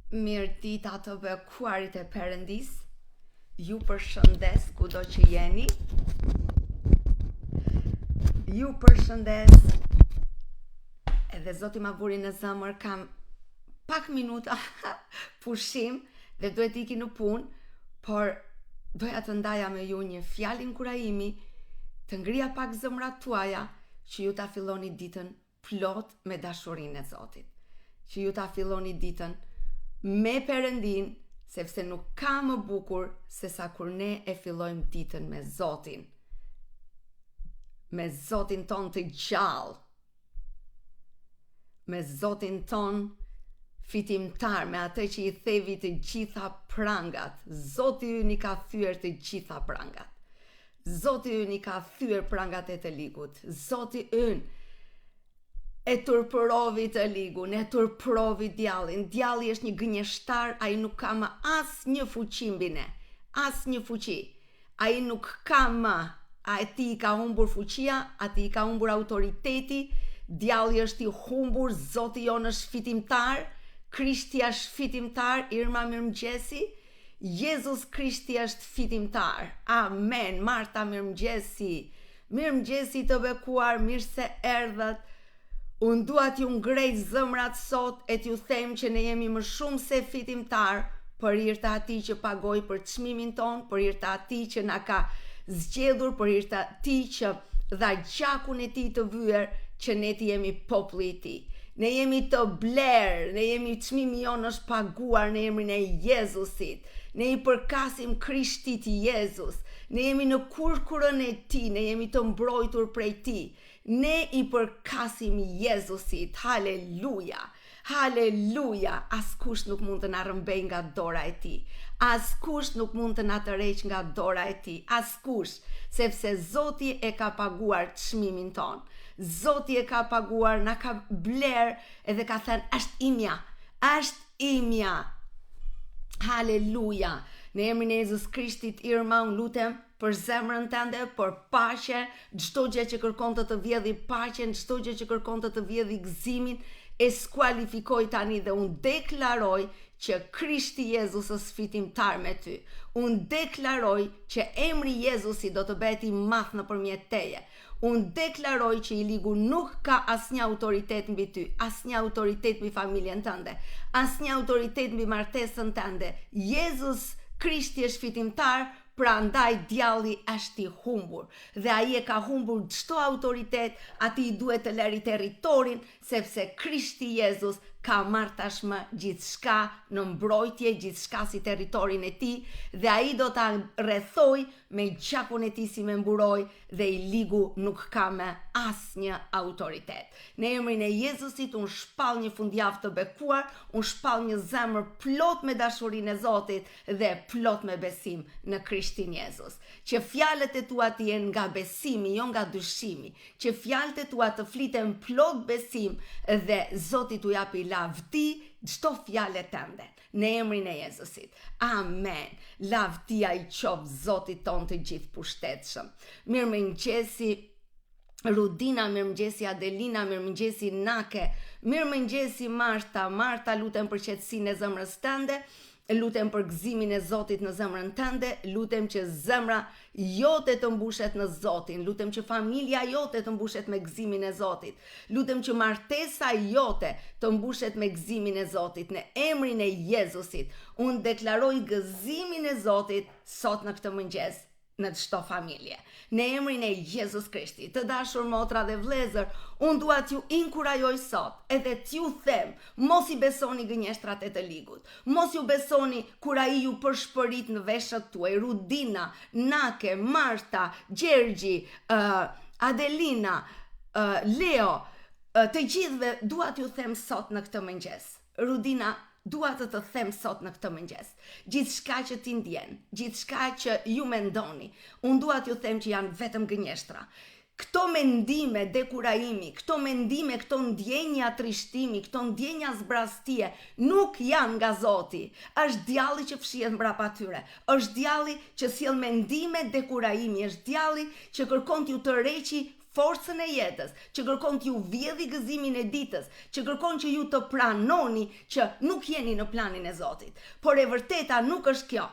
Mirë dita të bekuarit e Perëndis. Ju përshëndes kudo që jeni. Ju përshëndes. Edhe Zoti ma buri në zemër, kam pak minuta pushim dhe duhet iki në punë, por doja të ndaja me ju një fjalë inkurajimi, të ngrija pak zemrat tuaja, që ju ta filloni ditën plot me dashurinë e Zotit. Që ju ta filloni ditën me Perëndin, sepse nuk ka më bukur se sa kur ne e fillojmë ditën me Zotin. Me Zotin ton të gjallë. Me Zotin ton fitimtar, me atë që i thevi të gjitha prangat. Zoti ynë i ka thyer të gjitha prangat. Zoti ynë i ka thyer prangat e të ligut. Zoti ynë e turpërovi të ligun, e turpërovi djallin. Djalli është një gënjeshtar, ai nuk ka më as një fuqi mbi ne. As një fuqi. Ai nuk ka më, ati i ka humbur fuqia, ati i ka humbur autoriteti, djalli është i humbur, Zoti jonë është fitimtar, Krishti është fitimtar, Irma mirëmëngjesi, Jezus Krishti është fitimtar. Amen. Marta mirëmëngjesi. Mirëmëngjesi të bekuar, mirë se erdhët. Unë dua t'ju ngrej zëmrat sot e t'ju them që ne jemi më shumë se fitimtar për hir të atij që pagoi për çmimin ton, për hir të atij që na ka zgjedhur, për hir të atij që dha gjakun e tij të vyer që ne të jemi populli i tij. Ne jemi të blerë, ne jemi çmimi jonë është paguar në emrin e Jezusit. Ne i përkasim Krishtit Jezus. Ne jemi në kurkurën e tij, ne jemi të mbrojtur prej tij. Ne i përkasim Jezusit. Haleluja. Haleluja. Askush nuk mund të na rrëmbej nga dora e tij. Askush nuk mund të na tërheq nga dora e tij. Askush, sepse Zoti e ka paguar çmimin ton. Zoti e ka paguar, na ka bler edhe ka thënë është imja. Është imja. Haleluja. Në emrin e Jezus Krishtit, Irma, unë lutem për zemrën tënde, për paqe, çdo gjë që kërkon të vjedhë paqen, çdo gjë që kërkon të vjedhë gëzimin, e skualifikoj tani dhe unë deklaroj që Krishti Jezus është fitimtar me ty. Unë deklaroj që emri Jezusi do të bëhet i madh nëpërmjet teje. Unë deklaroj që i ligu nuk ka asnjë autoritet mbi ty, asnjë autoritet mbi familjen tënde, asnjë autoritet mbi martesën tënde. Jezus Krishti është fitimtar, prandaj djalli është i humbur. Dhe ai e ka humbur çdo autoritet, atij duhet të lëri territorin, sepse Krishti Jezus ka marrë tashmë gjithçka në mbrojtje, gjithçka si territorin e tij, dhe ai do ta rrethoj me gjakun e tij si me mburoj, dhe i ligu nuk ka me asnjë autoritet. Në emrin e Jezusit unë shpall një fundjavë të bekuar, unë shpall një zemër plot me dashurinë e Zotit dhe plot me besim në Krishtin Jezus. Që fjalët e tua të jenë nga besimi, jo nga dyshimi. Që fjalët e tua të fliten plot besim dhe Zoti t'u japi lavdi çdo fjalë tënde. Në emrin e Jezusit. Amen. Lavdia i qoftë Zotit ton të gjithë pushtetshëm. Mirëmëngjesi Rudina, mirëmëngjesi Adelina, mirëmëngjesi Nake, mirëmëngjesi Marta. Marta, lutem për qetësinë e zemrës tënde. Lutem për gëzimin e Zotit në zemrën tënde, lutem që zemra jote të mbushet në Zotin, lutem që familja jote të mbushet me gëzimin e Zotit, lutem që martesa jote të mbushet me gëzimin e Zotit, në emrin e Jezusit. Unë deklaroj gëzimin e Zotit sot në këtë mëngjes në çdo familje. Në emrin e Jezus Krishtit, të dashur motra dhe vëllezër, unë dua t'ju inkurajoj sot edhe t'ju them, mos i besoni gënjeshtrat e të ligut. Mos ju besoni kur ai ju përshpërit në veshët tuaj, Rudina, Nake, Marta, Gjergji, Adelina, Leo, të gjithëve dua t'ju them sot në këtë mëngjes. Rudina, dua të them sot në këtë mëngjes, gjithçka që ti ndjen, gjithçka që ju mendoni, unë dua t'ju them që janë vetëm gënjeshtra. Këto mendime dekurajimi, këto mendime, këto ndjenja trishtimi, këto ndjenja zbrastie, nuk janë nga Zoti. Është djalli që fshihet mbrapa tyre. Është djalli që sjell mendime dekurajimi, është djalli që kërkon t'ju tërheqi forcën e jetës, që kërkon t'ju vjedhi gëzimin e ditës, që kërkon që ju të pranoni që nuk jeni në planin e Zotit. Por e vërteta nuk është kjo.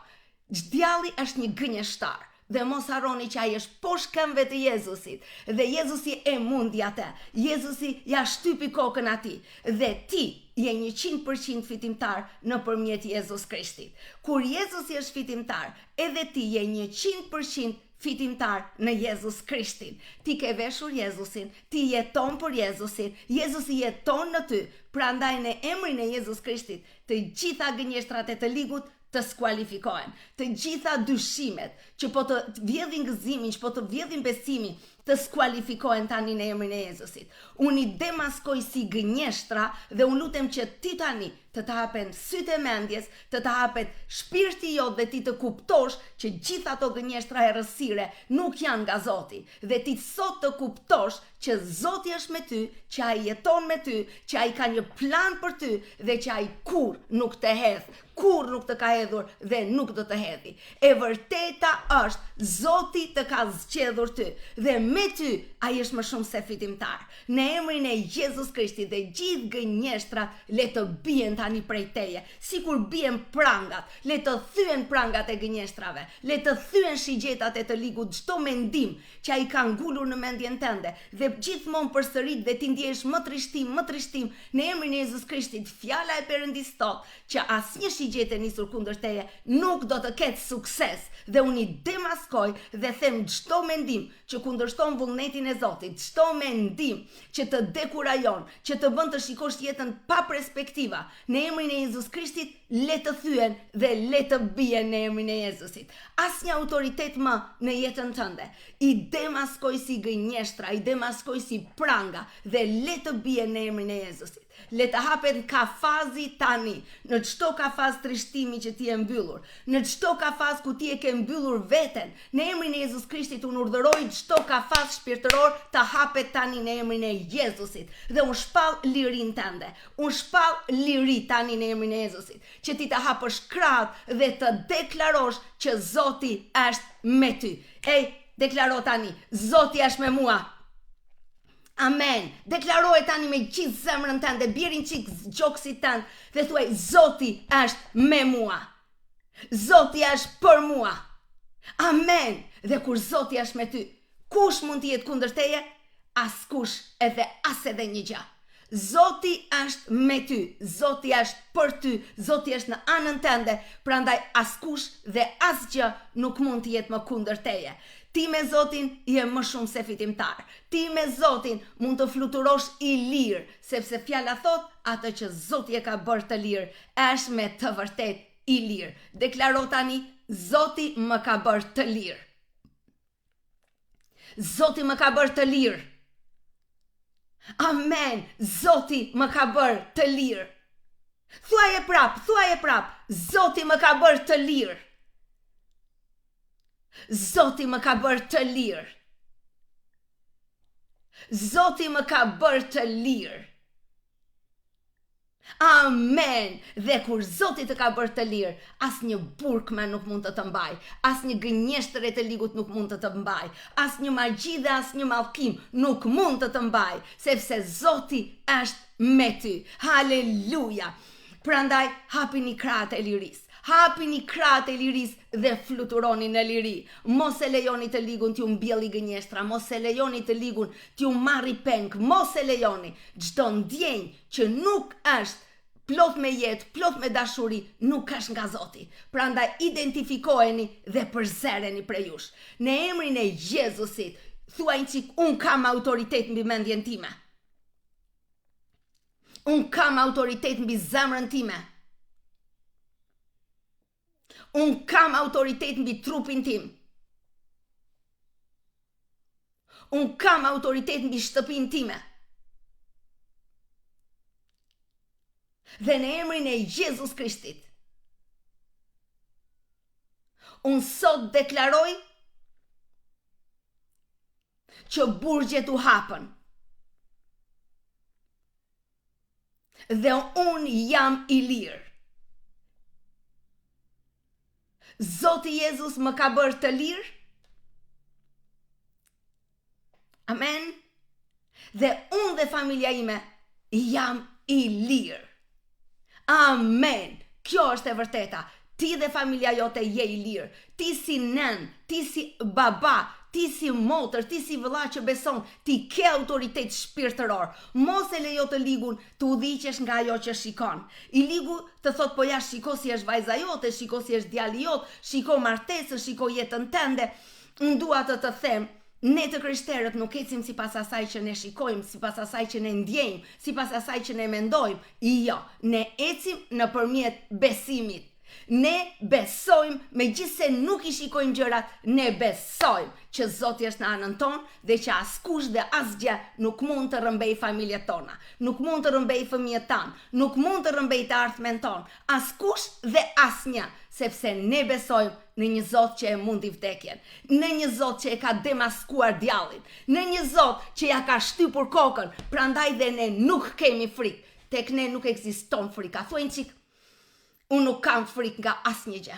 Djalli është një gënjeshtar. Dhe mos harroni që ai është poshtë këmbëve të Jezusit. Dhe Jezusi e mundi atë. Jezusi ja shtypi kokën atij. Dhe ti je 100% fitimtar nëpërmjet Jezus Krishtit. Kur Jezusi është fitimtar, edhe ti je 100% fitimtar në Jezus Krishtin. Ti ke veshur Jezusin, ti jeton për Jezusin, Jezusi jeton në ty. Prandaj në emrin e Jezus Krishtit, të gjitha gënjeshtrat e të ligut të skualifikohen. Të gjitha dyshimet që po të vjedhin gëzimin, që po të vjedhin besimin, të skualifikohen tani në emrin e Jezusit. Unë i demaskoj si gënjeshtra dhe unë lutem që ti tani të hapen sytë e mendjes, të hapet shpirti jot dhe ti të kuptosh që gjitha ato gënjeshtra errësire nuk janë nga Zoti. Dhe ti sot të kuptosh që Zoti është me ty, që ai jeton me ty, që ai ka një plan për ty dhe që ai kur nuk të hedh, kur nuk të ka hedhur dhe nuk do të hedhi. E vërteta është Zoti të ka zgjedhur ty dhe me ty ai është më shumë se fitimtar. Në emrin e Jezus Krishtit dhe gjithë gënjeshtrat le të bien tani prej teje, sikur bien prangat, le të thyen prangat e gënjeshtrave, le të thyen shigjetat e të ligut, çdo mendim që ai ka ngulur në mendjen tënde dhe gjithmonë përsërit dhe ti ndjehesh më trishtim, në emrin e Jezus Krishtit, fjala e Perëndis thot që asnjë shigjet e nisur kundër teje nuk do të ketë sukses. Dhe unë i demaskoj dhe them çdo mendim që kundërshton vullnetin e Zotit, çdo mendim që të dekurajon, që të bën të shikosh jetën pa perspektiva, në emrin e Jezus Krishtit le të thyen dhe le të bien në emrin e Jezusit. Asnjë autoritet më në jetën tënde. I demaskoj si gënjeshtra, i demaskoj si pranga dhe le të bien në emrin e Jezusit. Le të hapet kafazi tani, në çdo kafaz trishtimi që ti e mbyllur, në çdo kafaz ku ti e ke mbyllur veten, në emrin e Jezus Krishtit unë urdhëroj çdo kafaz shpirtëror të hapet tani në emrin e Jezusit. Dhe unë shpall lirinë tënde, unë shpall liri tani në emrin e Jezusit, që ti të hapësh krahët dhe të deklarosh që Zoti është me ty. Ej, deklaro tani, Zoti është me mua. Amen. Deklaroje tani me gjithë zemrën tënde, bjerin çik gjoksit tënd dhe thuaj Zoti është me mua. Zoti është për mua. Amen. Dhe kur Zoti është me ty, kush mund të jetë kundër teje? Askush edhe as edhe një gjë. Zoti është me ty, Zoti është për ty, Zoti është në anën tënde, prandaj askush dhe asgjë nuk mund të jetë më kundër teje. Ti me Zotin je më shumë se fitimtar. Ti me Zotin mund të fluturosh i lirë, sepse fjala thot, atë që Zoti e ka bërë të lirë, është me të vërtet i lirë. Deklaro tani, Zoti më ka bërë të lirë. Zoti më ka bërë të lirë. Amen. Zoti më ka bërë të lirë. Thuaje prap. Zoti më ka bërë të lirë. Zoti më ka bërë të lirë. Zoti më ka bërë të lirë. Amen. Dhe kur Zoti të ka bërë të lirë, asnjë burkme nuk mund të të mbaj, asnjë gënjeshtër e të ligut nuk mund të të mbaj, asnjë magji dhe asnjë mallkim nuk mund të të mbaj, sepse Zoti është me ty. Haleluja. Prandaj hapini krahët e lirisë. Hapini krahët e lirisë dhe fluturoni në liri. Mos e lejoni të ligun t'ju mbjelli gënjeshtra, mos e lejoni të ligun t'ju marri peng, mos e lejoni. Çdo ndjenjë që nuk është plot me jetë, plot me dashuri, nuk është nga Zoti. Prandaj identifikoheni dhe përzereni prej jush. Në emrin e Jezusit, thuaj çik, un kam autoritet mbi mendjen time. Un kam autoritet mbi zemrën time. Un kam autoritet mbi trupin tim. Un kam autoritet mbi shtëpinë time. Dhe në emrin e Jezus Krishtit, un sot deklaroj që burgjet u hapën. Dhe un jam i lirë. Zoti Jezus më ka bërë të lirë. Amen. Dhe unë dhe familja ime jam i lirë. Amen. Kjo është e vërteta. Ti dhe familja jote je i lirë. Ti si nën, ti si baba, ti si motër, ti si vëlla që beson, ti ke autoritet shpirtëror. Mos e lejo të ligun të udhiqesh nga ajo që shikon. I ligu të thot po ja shiko si është vajza jote, shiko si është djali jot, shiko martesën, shiko jetën tënde. Unë dua të them, ne të krishterët nuk ecim sipas asaj që ne shikojmë, sipas asaj që ne ndjejmë, sipas asaj që ne mendojmë. Jo, ne ecim nëpërmjet besimit. Ne besojmë, megjithse nuk i shikojmë gjërat, ne besojmë që Zoti është në anën tonë dhe që askush dhe asgjë nuk mund të rrëmbej familjet tona, nuk mund të rrëmbej fëmijët tanë, nuk mund të rrëmbej të ardhmen tonë, askush dhe asnjë, sepse ne besojmë në një Zot që e mundi vdekjen, në një Zot që e ka demaskuar djallin, në një Zot që ja ka shtypur kokën, prandaj dhe ne nuk kemi frikë, tek ne nuk ekziston frika. Thuajnë çik, unë nuk kam frikë nga asnjë gjë.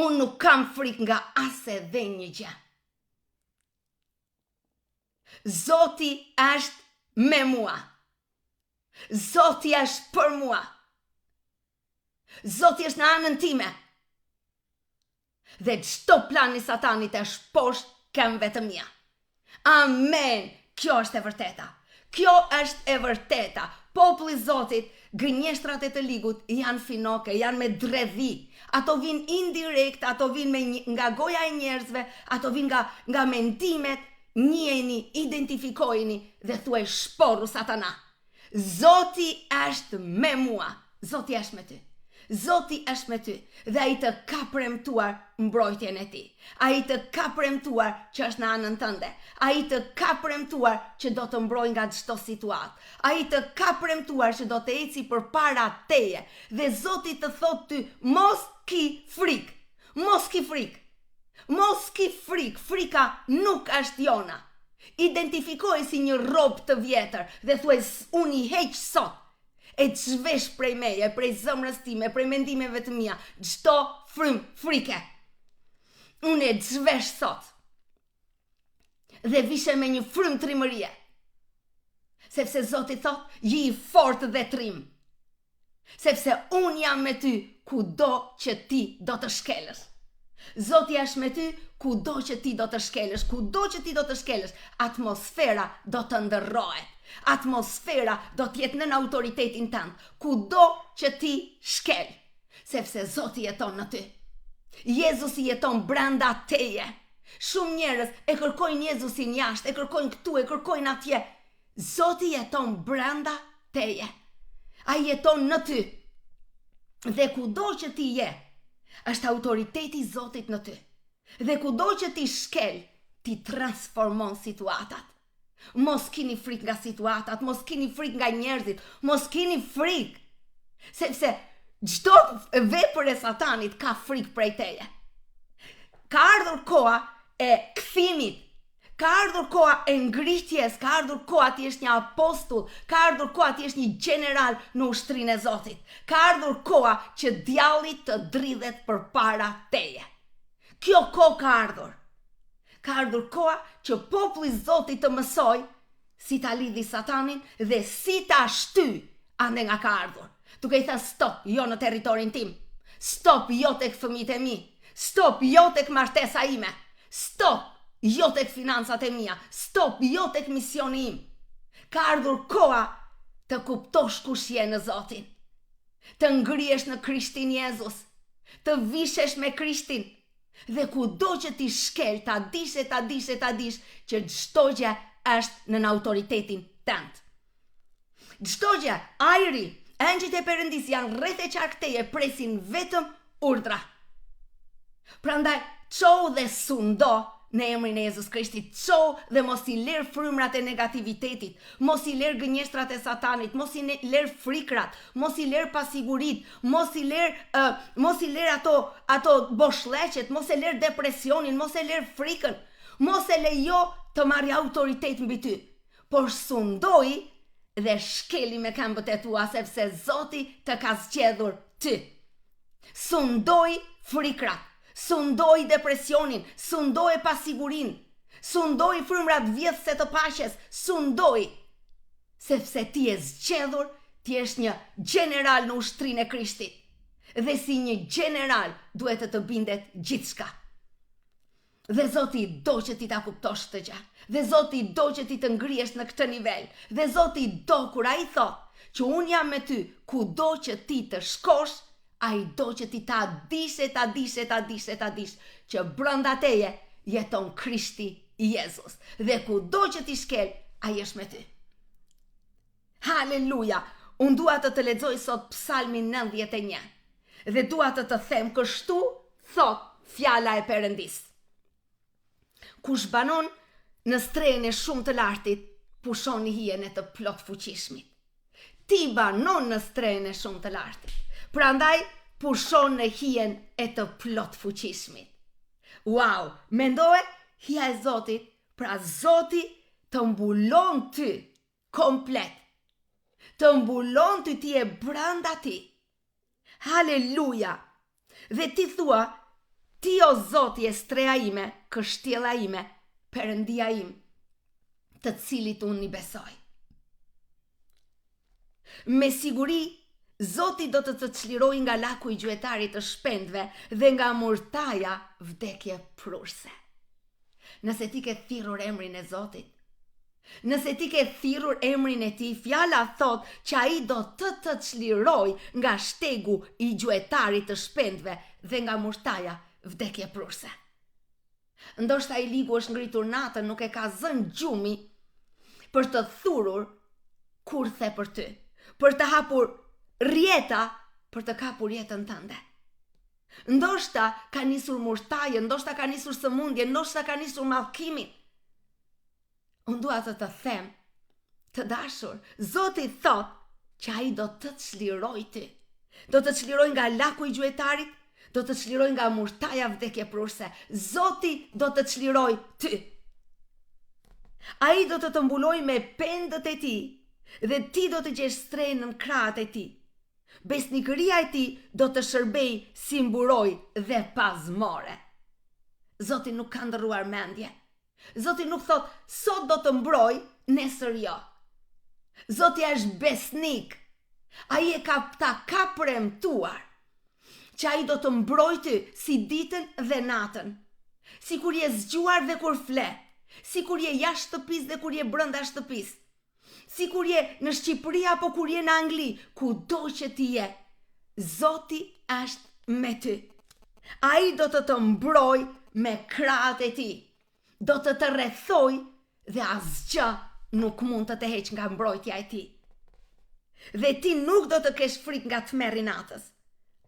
Unë nuk kam frikë nga as edhe një gjë. Zoti është me mua. Zoti është për mua. Zoti është në anën time. Dhe çdo plan i Satanit është poshtë këmbëve të mia. Amen. Kjo është e vërteta. Kjo është e vërteta. Populli i Zotit, gënjeshtrat e të ligut janë finoke, janë me dredhi. Ato vinë indirekt, ato vinë nga goja e njerëzve, ato vinë nga mendimet, njiheni, identifikojeni dhe thuaj shporru Satana. Zoti është me mua. Zoti është me ty. Zoti është me ty dhe ai të ka premtuar mbrojtjen e tij. Ai të ka premtuar që është në anën tënde. Ai të ka premtuar që do të mbrojë nga çdo situatë. Ai të ka premtuar që do të eci përpara teje. Dhe Zoti të thotë ty, mos ki frikë. Mos ki frikë. Mos ki frikë. Frika nuk është jona. Identifikoje si një rob të vjetër dhe thuaj unë i heq sot. E të zhvesh prej meje, prej zëmrës time, prej mendimeve të mia, çdo frym frike. Unë e të zhvesh sot. Dhe vishe me një frym trimërie. Sepse Zoti thot, je i fortë dhe trim. Sepse unë jam me ty kudo që ti do të shkelësh. Zoti është me ty kudo që ti do të shkelësh, kudo që ti do të shkelësh, atmosfera do të ndërrohet. Atmosfera do të jetë nën autoritetin tënd, kudo që ti shkel, sepse Zoti jeton në ty. Jezusi jeton brenda teje. Shumë njerëz e kërkojnë Jezusin jashtë, e kërkojnë këtu, e kërkojnë atje. Zoti jeton brenda teje. Ai jeton në ty. Dhe kudo që ti je, është autoriteti i Zotit në ty. Dhe kudo që ti shkel, ti transformon situatat. Mos kini frikë nga situatat, mos kini frikë nga njerëzit, mos kini frikë. Sepse çdo vepër e Satanit ka frikë prej teje. Ka ardhur koha e kthimit, ka ardhur koha e ngritjes, ka ardhur koha ti jesh një apostull, ka ardhur koha ti jesh një general në ushtrinë e Zotit. Ka ardhur koha që djalli të dridhet përpara teje. Kjo kohë ka ardhur. Ka ardhur koha që populli i Zotit të mësoj si ta lidhi Satanin dhe si ta shty ande nga ka ardhur. Duke i thënë stop, jo në territorin tim. Stop, jo tek fëmijët e mi. Stop, jo tek martesa ime. Stop, jo tek financat e mia. Stop, jo tek misioni im. Ka ardhur koha të kuptosh kush je në Zotin. Të ngrihesh në Krishtin Jezus. Të vishesh me Krishtin. Dhe kudo që ti shkel, ta dish që çdo gjë është në autoritetin tënd. Çdo gjë, ajri, engjëjt e Perëndis janë rreth e qark teje, presin vetëm urdhra. Prandaj, çou dhe sundo në emrin e Jezus Krishtit, çou dhe mos i ler frymrat e negativitetit, mos i ler gënjeshtrat e Satanit, mos i ler frikrat, mos i ler pasigurit, mos i ler ato boshllëqet, mos e ler depresionin, mos e ler frikën, mos e lejo të marrë autoritet mbi ty, por sundoj dhe shkeli me këmbët e tua, sepse Zoti të ka zgjedhur ty. Sundoj frikrat, sundoj depresionin, sundoj pasigurin, Sundoj frymrat vjedhse të paqes, sundoj, sepse ti je zgjedhur, ti je një general në ushtrinë e Krishtit. Dhe si një general duhet të bindet gjithçka. Dhe Zoti do që ti ta kuptosh këtë gjë. Dhe Zoti do që ti të ngrihesh në këtë nivel. Dhe Zoti do kur ai thot që unë jam me ty kudo që ti të shkosh, ai do që ti ta dish që brenda teje jeton Krishti Jezus. Dhe kudo që ti shkel, ai është me ty. Haleluja! Unë dua të lexoj sot Psalmin 91. Dhe dua të them kështu thot fjala e Perëndis. Kush banon në strehën e shumë të lartit, pushon hijen e të plot fuqishmit. Ti banon në strehën e shumë të lartit, prandaj pushon në hijen e të plot fuqishmit. Wow, mendoje hija e Zotit, pra Zoti të mbulon ty komplet. Të mbulon ty, ti e brenda ti. Haleluja! Dhe ti thua, ti o Zoti e streha ime, kështjella ime, Perëndia im, të cilit unë i besoj. Me siguri, Zoti do të çliroj nga laku i gjuetarit të shpendve dhe nga murtaja vdekje prurse. Nëse ti ke thirrur emrin e Zotit, nëse ti ke thirrur emrin e tij, fjala thot që ai do të çliroj nga shtegu i gjuetarit të shpendve dhe nga murtaja vdekje prurse. Ndoshta i ligu është ngritur natën, nuk e ka zënë gjumi për të thurur kurthe për ty, për të hapur rjeta për të kapur jetën tënde. Ndoshta ka nisur murtaje, ndoshta ka nisur sëmundje, ndoshta ka nisur mallkimin. Unë dua të them, të dashur, Zoti thot që ai do të çliroj ty. Do të çliroj nga laku i gjuetarit, do të çliroj nga murtaja vdekje prurse. Zoti do të çliroj ty. Ai do të mbuloj me pendët e tij dhe ti do të gjesh strehën në krahët e tij. Besnikëria e tij do të shërbej si mburoj dhe pazmore. Zoti nuk ka ndërruar mendje. Zoti nuk thot, sot do të mbroj, nesër jo. Zoti është besnik. Ai e ka premtuar që ai do të mbroj ty si ditën dhe natën. Si kur je zgjuar dhe kur fle. Si kur je jashtë shtëpis dhe kur je brenda shtëpis. Si kur je në Shqipëri apo kur je në Angli, kudo që ti je, Zoti është me ty. Ai do të mbroj me krahët e tij. Do të rrethoj dhe asgjë nuk mund të heq nga mbrojtja e tij. Dhe ti nuk do të kesh frikë nga tmerri natës,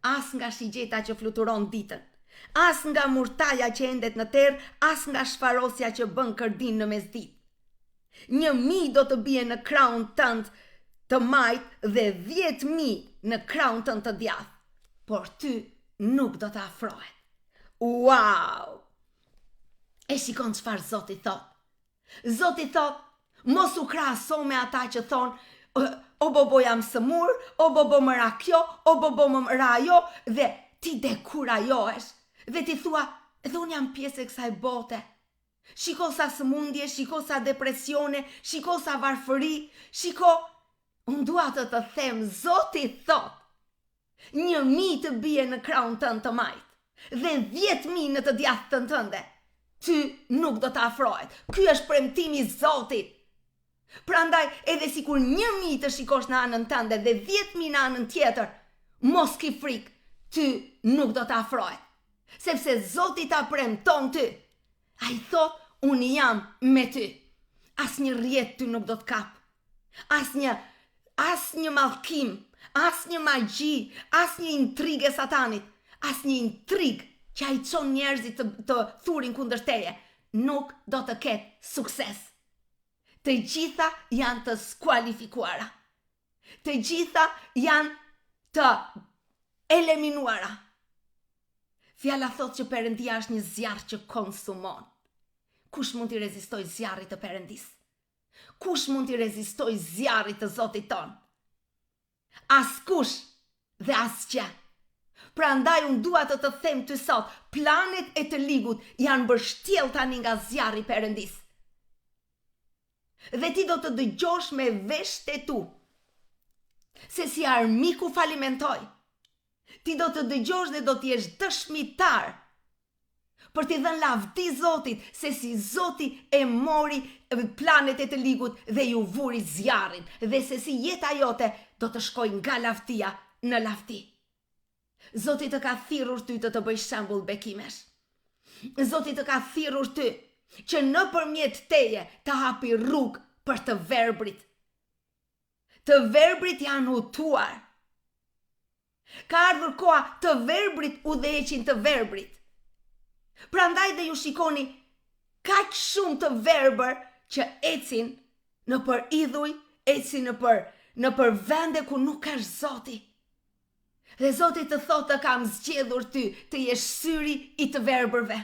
as nga shigjeta që fluturon ditën, as nga murtaja që endet në terr, as nga shfarosja që bën kërdin në mesditë. 1.000 do të bie në krahun tënd të majt dhe 10.000 në krahun tënd të djathtë, por ty nuk do të afrohet. Wow! E shikon çfarë Zoti thot. Zoti thot, mos u krahaso me ata që thon, o bobo jam sëmur, o bobo më ra kjo, o bobo më ra ajo, dhe ti dekurajohesh, dhe ti thua, edhe unë jam pjesë e kësaj bote. Shiko sa sëmundje, shiko sa depresione, shiko sa varfëri, shiko, unë dua të them, Zoti thot, 1.000 të bie në krahun tënd të majt, dhe 10.000 në të djathtën tënde. Ty nuk do të afrohet. Ky është premtimi i Zotit. Prandaj, edhe sikur 1.000 të shikosh në anën tënde dhe 10.000 në anën tjetër, mos ki frikë, ty nuk do të afrohet. Sepse Zoti ta premton ty. Ai thot, unë jam me ty. Asnjë rrjet ty nuk do të kap. Asnjë mallkim, asnjë magji, asnjë intrigë e satanit, asnjë intrigë që ai çon njerëzit të thurin kundër teje, nuk do të ketë sukses. Të gjitha janë të skualifikuara. Të gjitha janë të eliminuara. Fjala thot që Perëndia është një zjarr që konsumon. Kush mund t'i rezistoj zjarrit të Perëndis? Kush mund t'i rezistoj zjarrit të Zotit ton? Askush dhe asgjë. Pra ndaj unë dua të them të sot, planet e të ligut janë bështjel tani nga zjarri Perëndis. Dhe ti do të dëgjosh me vesh të tu, se si armiku falimentoj. Ti do të dëgjosh dhe do t'jesh dëshmitar për t'i dhënë lavdi Zotit, se si Zoti e mori planet e të ligut dhe ju vuri zjarrin, dhe se si jeta jote do të shkoj nga lavdia në lavdi. Zoti të ka thirrur ty të bëjsh shembull bekimesh. Zoti të ka thirrur ty që nëpërmjet teje të hapi rrugë për të verbrit. Të verbrit janë hutuar. Ka ardhur koha të verbrit udhëheqin të verbrit. Prandaj dhe ju shikoni kaq shumë të verbër që ecin në për idhuj, ecin në për vende ku nuk ka Zoti. Dhe Zoti të thotë të kam zgjedhur ty të jesh syri i të verbërve.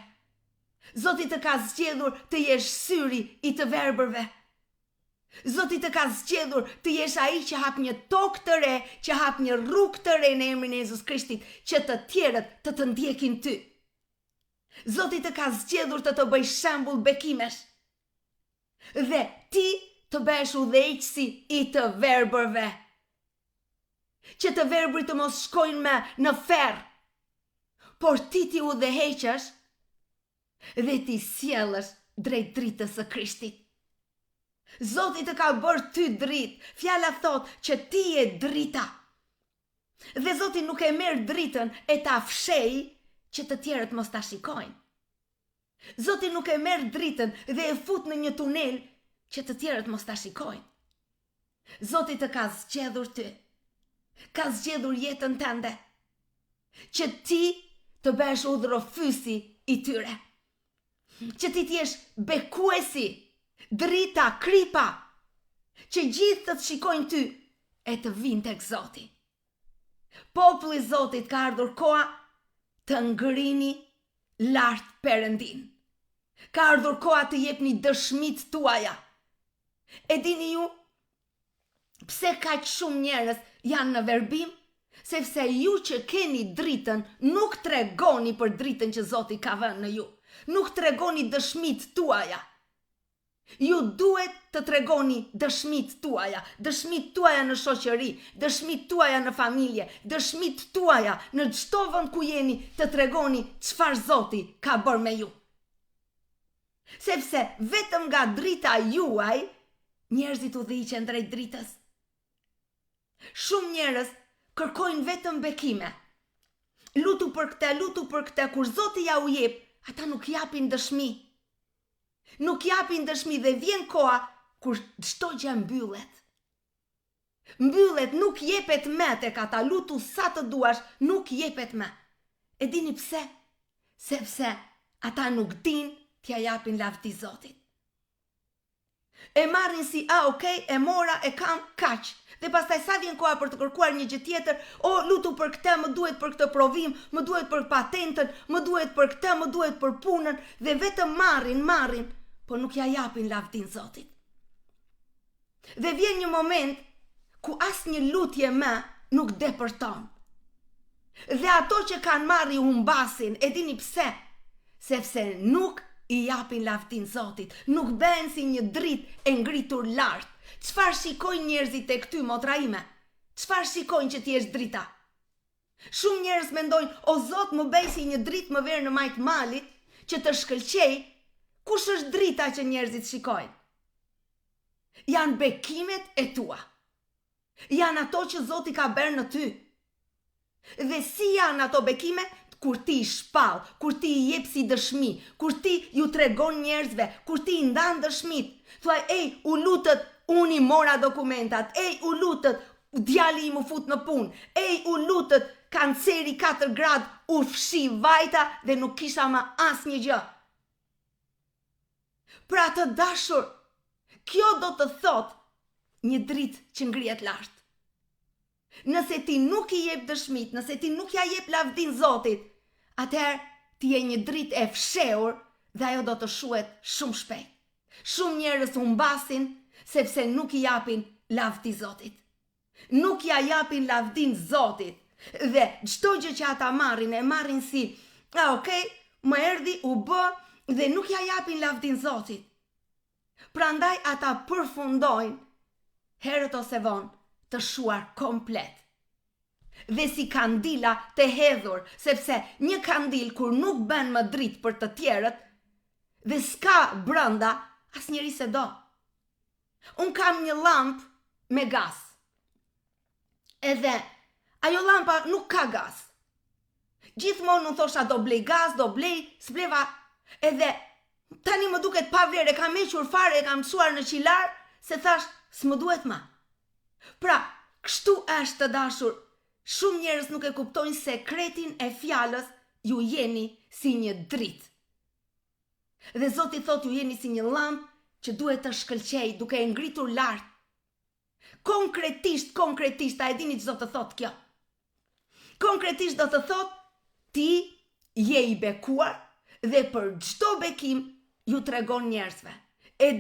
Zoti të ka zgjedhur të jesh syri i të verbërve. Zoti të ka zgjedhur të jesh ai që hap një tokë të re, që hap një rrugë të re në emrin e Jezus Krishtit, që të tjerët të ndjekin ty. Zoti të ka zgjedhur të bëjë shembull bekimesh. Dhe ti të bëhesh udhëheqësi i të verbërve. Që të verbrit të mos shkojnë me në ferr, por ti udhëheqësh dhe ti sjellësh drejt dritës së Krishtit. Zoti të ka bërë ty dritë. Fjala thot që ti je drita. Dhe Zoti nuk e merr dritën e ta fshej që të tjerët mos ta shikojnë. Zoti nuk e merr dritën dhe e fut në një tunel që të tjerët mos ta shikojnë. Zoti të ka zgjedhur ty. Ka zgjedhur jetën tënde, që ti të bëhesh udhërofysi i tyre. Që ti t'jesh bekuesi, drita, kripa, që gjithë të shikojnë ty e të vinë tek Zoti. Populli i Zotit ka ardhur koha të ngrini lart Perëndin. Ka ardhur koha të jepni dëshmitë tuaja. E dini ju pse kaq shumë njerëz janë në verbim? Sepse ju që keni dritën nuk tregoni për dritën që Zoti ka vënë në ju. Nuk tregoni dëshmitë tuaja. Ju duhet të tregoni dëshmitë tuaja në shoqëri, dëshmitë tuaja në familje, dëshmitë tuaja në çdo vend ku jeni, të tregoni çfarë Zoti ka bërë me ju. Sepse vetëm nga drita juaj njerëzit udhëhiqen drejt dritës. Shumë njerëz kërkojnë vetëm bekime. Lutu për këtë, kur Zoti ja u jep, ata nuk japin dëshmi. Nuk japin dëshmi dhe vjen koha kur çdo gjë mbyllet. Mbyllet, nuk jepet më tek ata, lutu sa të duash, nuk jepet më. E dini pse? Sepse ata nuk din t'ja japin lavdi Zotit. E marrin si, okay, e mora, e kam, kaq. Dhe pastaj sa vjen koha për të kërkuar një gjë tjetër, lutu për këtë, më duhet për këtë provim, më duhet për patentën, më duhet për këtë, më duhet për punën, dhe vetëm marrin, por nuk ja japin lavdin Zotit. Dhe vjen një moment ku asnjë lutje më nuk depërton. Dhe ato që kanë marrë humbasin, e dini pse? Sepse nuk i japin lavdin Zotit, nuk bëhen si një dritë e ngritur lart. Çfarë shikojnë njerëzit tek ty, motra ime? Çfarë shikojnë që ti je drita? Shumë njerëz mendojnë, o Zot, më bëj si një dritë më verë në majt malit, që të shkëlqej. Kush është drita që njerëzit shikojnë? Janë bekimet e tua. Janë ato që Zoti ka bërë në ty. Dhe si janë ato bekime? Kur ti shpall, kur ti i jep si dëshmi, kur ti ju tregon njerëzve, kur ti i ndan dëshmit. Thuaj, u lutët, unë i mora dokumentat, u lutët, djali i më fut në punë, u lutët, kanceri 4 grad, u fshi vajta dhe nuk kisha ma asnjë gjë. Pra të dashur, kjo do të thot një dritë që ngrihet lart. Nëse ti nuk i jep dëshmit, nëse ti nuk ja jep lavdin Zotit, atëherë ti je një dritë e fshehur dhe ajo do të shuhet shumë shpejt. Shumë njerëz humbasin sepse nuk i japin lavdi Zotit. Nuk ja japin lavdin Zotit Dhe çdo gjë që ata marrin, e marrin si, okay, më erdhi, u bë, dhe nuk ja japin lavdin Zotit. Prandaj ata përfundojnë, herët ose vonë, të shuar komplet. Dhe si kandila të hedhur, sepse një kandil kur nuk bën më dritë për të tjerët, dhe s'ka brenda, asnjëri se do. Unë kam një lampë me gas. Edhe ajo lampa nuk ka gas. Gjithmonë unë thosha do blej gas, do blej, s'bleva. Edhe tani më duket pa vlerë, e kam hequr fare, e kam çuar në qilar, se thash s'më duhet ma. Pra, kështu është të dashur. Shumë njerëz nuk e kuptojnë sekretin e fjalës ju jeni si një dritë. Dhe Zoti thot ju jeni si një llampë që duhet të shkëlqej duke e ngritur lart. Konkretisht, a e dini ç'do të thot kjo? Konkretisht do të thot ti je i bekuar dhe për çdo bekim ju tregon njerëzve. E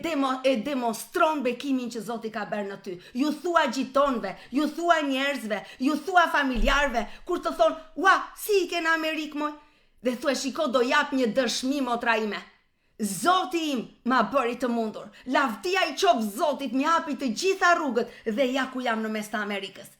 demonstron bekimin që Zoti ka bërë në ty. Ju thua gjitonve, ju thua njerëzve, ju thua familjarve, kur të thonë, ua, si i ke në Amerikë moj? Dhe thua, shiko, do jap një dëshmi motra ime. Zoti im ma bëri të mundur. Lavdia i qoftë Zotit më japi të gjitha rrugët dhe ja ku jam në mes të Amerikës.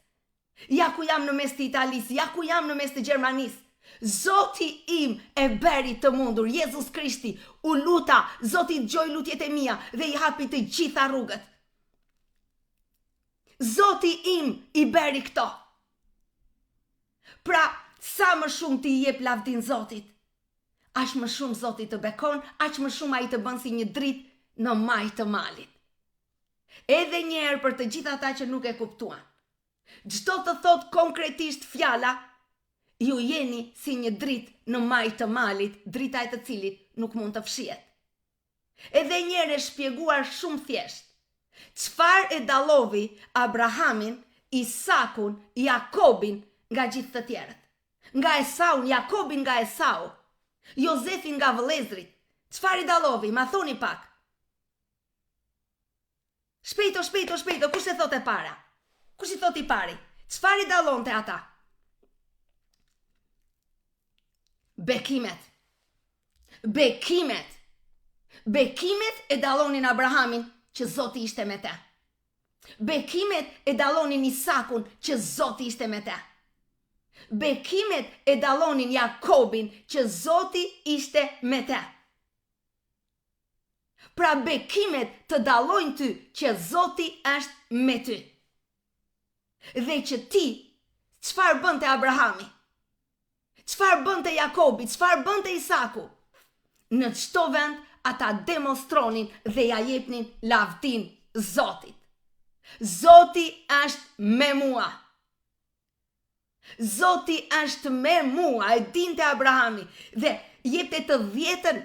Ja ku jam në mes të Italisë, ja ku jam në mes të Gjermanisë. Zoti im e bëri të mundur, Jezus Krishti, u luta, Zoti dëgjoi lutjet e mia dhe i hapi të gjitha rrugët. Zoti im i bëri këto. Pra, sa më shumë ti jep lavdin Zotit, aq më shumë Zoti të bekon, aq më shumë ai të bën si një dritë në maj të malit. Edhe një herë për të gjithë ata që nuk e kuptuan. Çdo të thot konkretisht fjala, ju jeni si një dritë në maj të malit, drita e të cilit nuk mund të fshihet. Edhe një herë e shpjeguar shumë thjesht. Çfarë e dallovi Abrahamin, Isakun, Jakobin nga gjithë të tjerët? Nga Esau, Jakobin nga Esau, Jozefin nga vëllezrit. Çfarë i dallovi? Ma thoni pak. Shpejto, kush e thot e para? Kush i thot i pari? Çfarë i dallonte ata? Bekimet e dallonin Abrahamin që Zoti ishte me te. Bekimet e dallonin Isakun që Zoti ishte me te. Bekimet e dallonin Jakobin që Zoti ishte me te. Pra bekimet të dallojnë ty që Zoti është me ty. Dhe që ti, çfarë bënte Abrahami? Çfarë bënte Jakobi, çfarë bënte Isaku? Në çdo vend ata demonstronin dhe ja jepnin lavdin Zotit. Zoti është me mua. Zoti është me mua, e dinte Abrahami dhe jepte të 10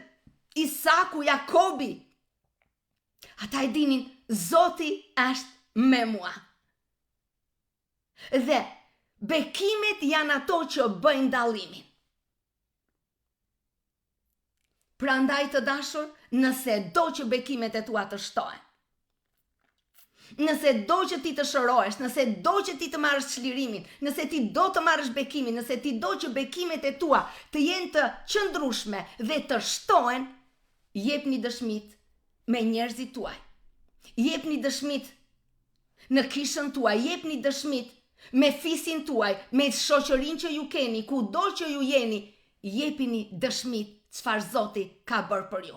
Isaku, Jakobi. Ata e dinin Zoti është me mua. Dhe bekimet janë ato që bëjnë dallimin. Prandaj të dashur, nëse do që bekimet e tua të shtohen, nëse do që ti të shërohesh, nëse do që ti të marrësh çlirimin, nëse ti do të marrësh bekimin, nëse ti do që bekimet e tua të jenë të qëndrueshme dhe të shtohen, jepni dëshmit me njerëzit tuaj. Jepni dëshmit në kishën tuaj, jepni dëshmit me fisin tuaj, me shoqërinë që ju keni, kudo që ju jeni, jepini dëshmit çfarë Zoti ka bërë për ju.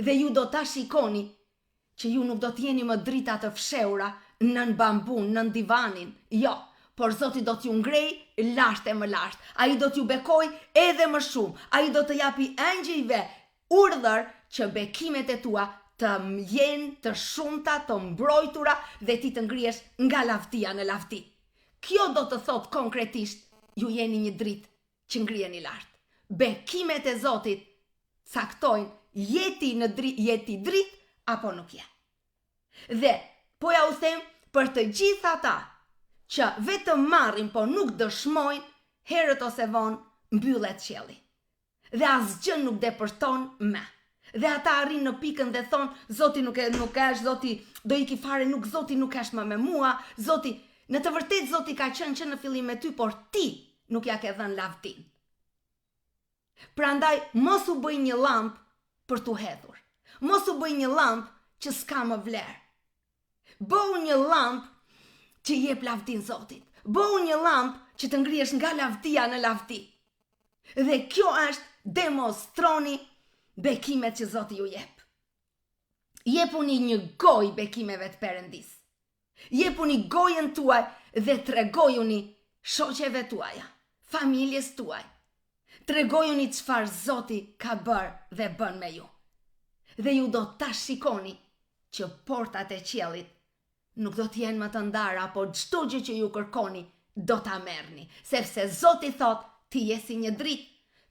Dhe ju do ta shikoni që ju nuk do të jeni më drita të fshehura nën bambun, nën divanin. Jo, por Zoti do t'ju ngrej lart e më lart. Ai do t'ju bekoj edhe më shumë. Ai do të japi angjëjve urdhër që bekimet e tua të jenë të shumta, të mbrojtura dhe ti të ngrihesh nga lavdia në lavdi. Kjo do të thot konkretisht ju jeni një dritë që ngriheni lart. Bekimet e Zotit caktojnë jeti dritë apo nuk je. Dhe po ja u them për të gjithë ata që vetëm marrin po nuk dëshmojnë, herët ose vonë mbyllet qielli. Dhe asgjë nuk depërton më. Dhe ata arrin në pikën dhe thon, Zoti nuk është, Zoti do iki fare, Zoti nuk është më me mua, Zoti. Në të vërtetë Zoti ka qenë që në fillim me ty, por ti nuk ja ke dhënë lavdin. Prandaj mos u bëj një llampë për t'u hedhur. Mos u bëj një llampë që s'ka më vlerë. Bëu një llampë që jep lavdin Zotit. Bëu një llampë që të ngrihesh nga lavdia në lavdi. Dhe kjo është demonstroni bekimet që Zoti ju jep. Jepuni një gojë bekimeve të Perëndis. Jepuni gojën tuaj dhe tregojuni shoqeve tuaja, familjes tuaj. Tregojuni çfarë Zoti ka bërë dhe bën me ju. Dhe ju do ta shikoni që portat e qiellit nuk do t'jenë më të ndara, por çdo gjë që ju kërkoni do ta merrni, sepse Zoti thot, ti je si një dritë.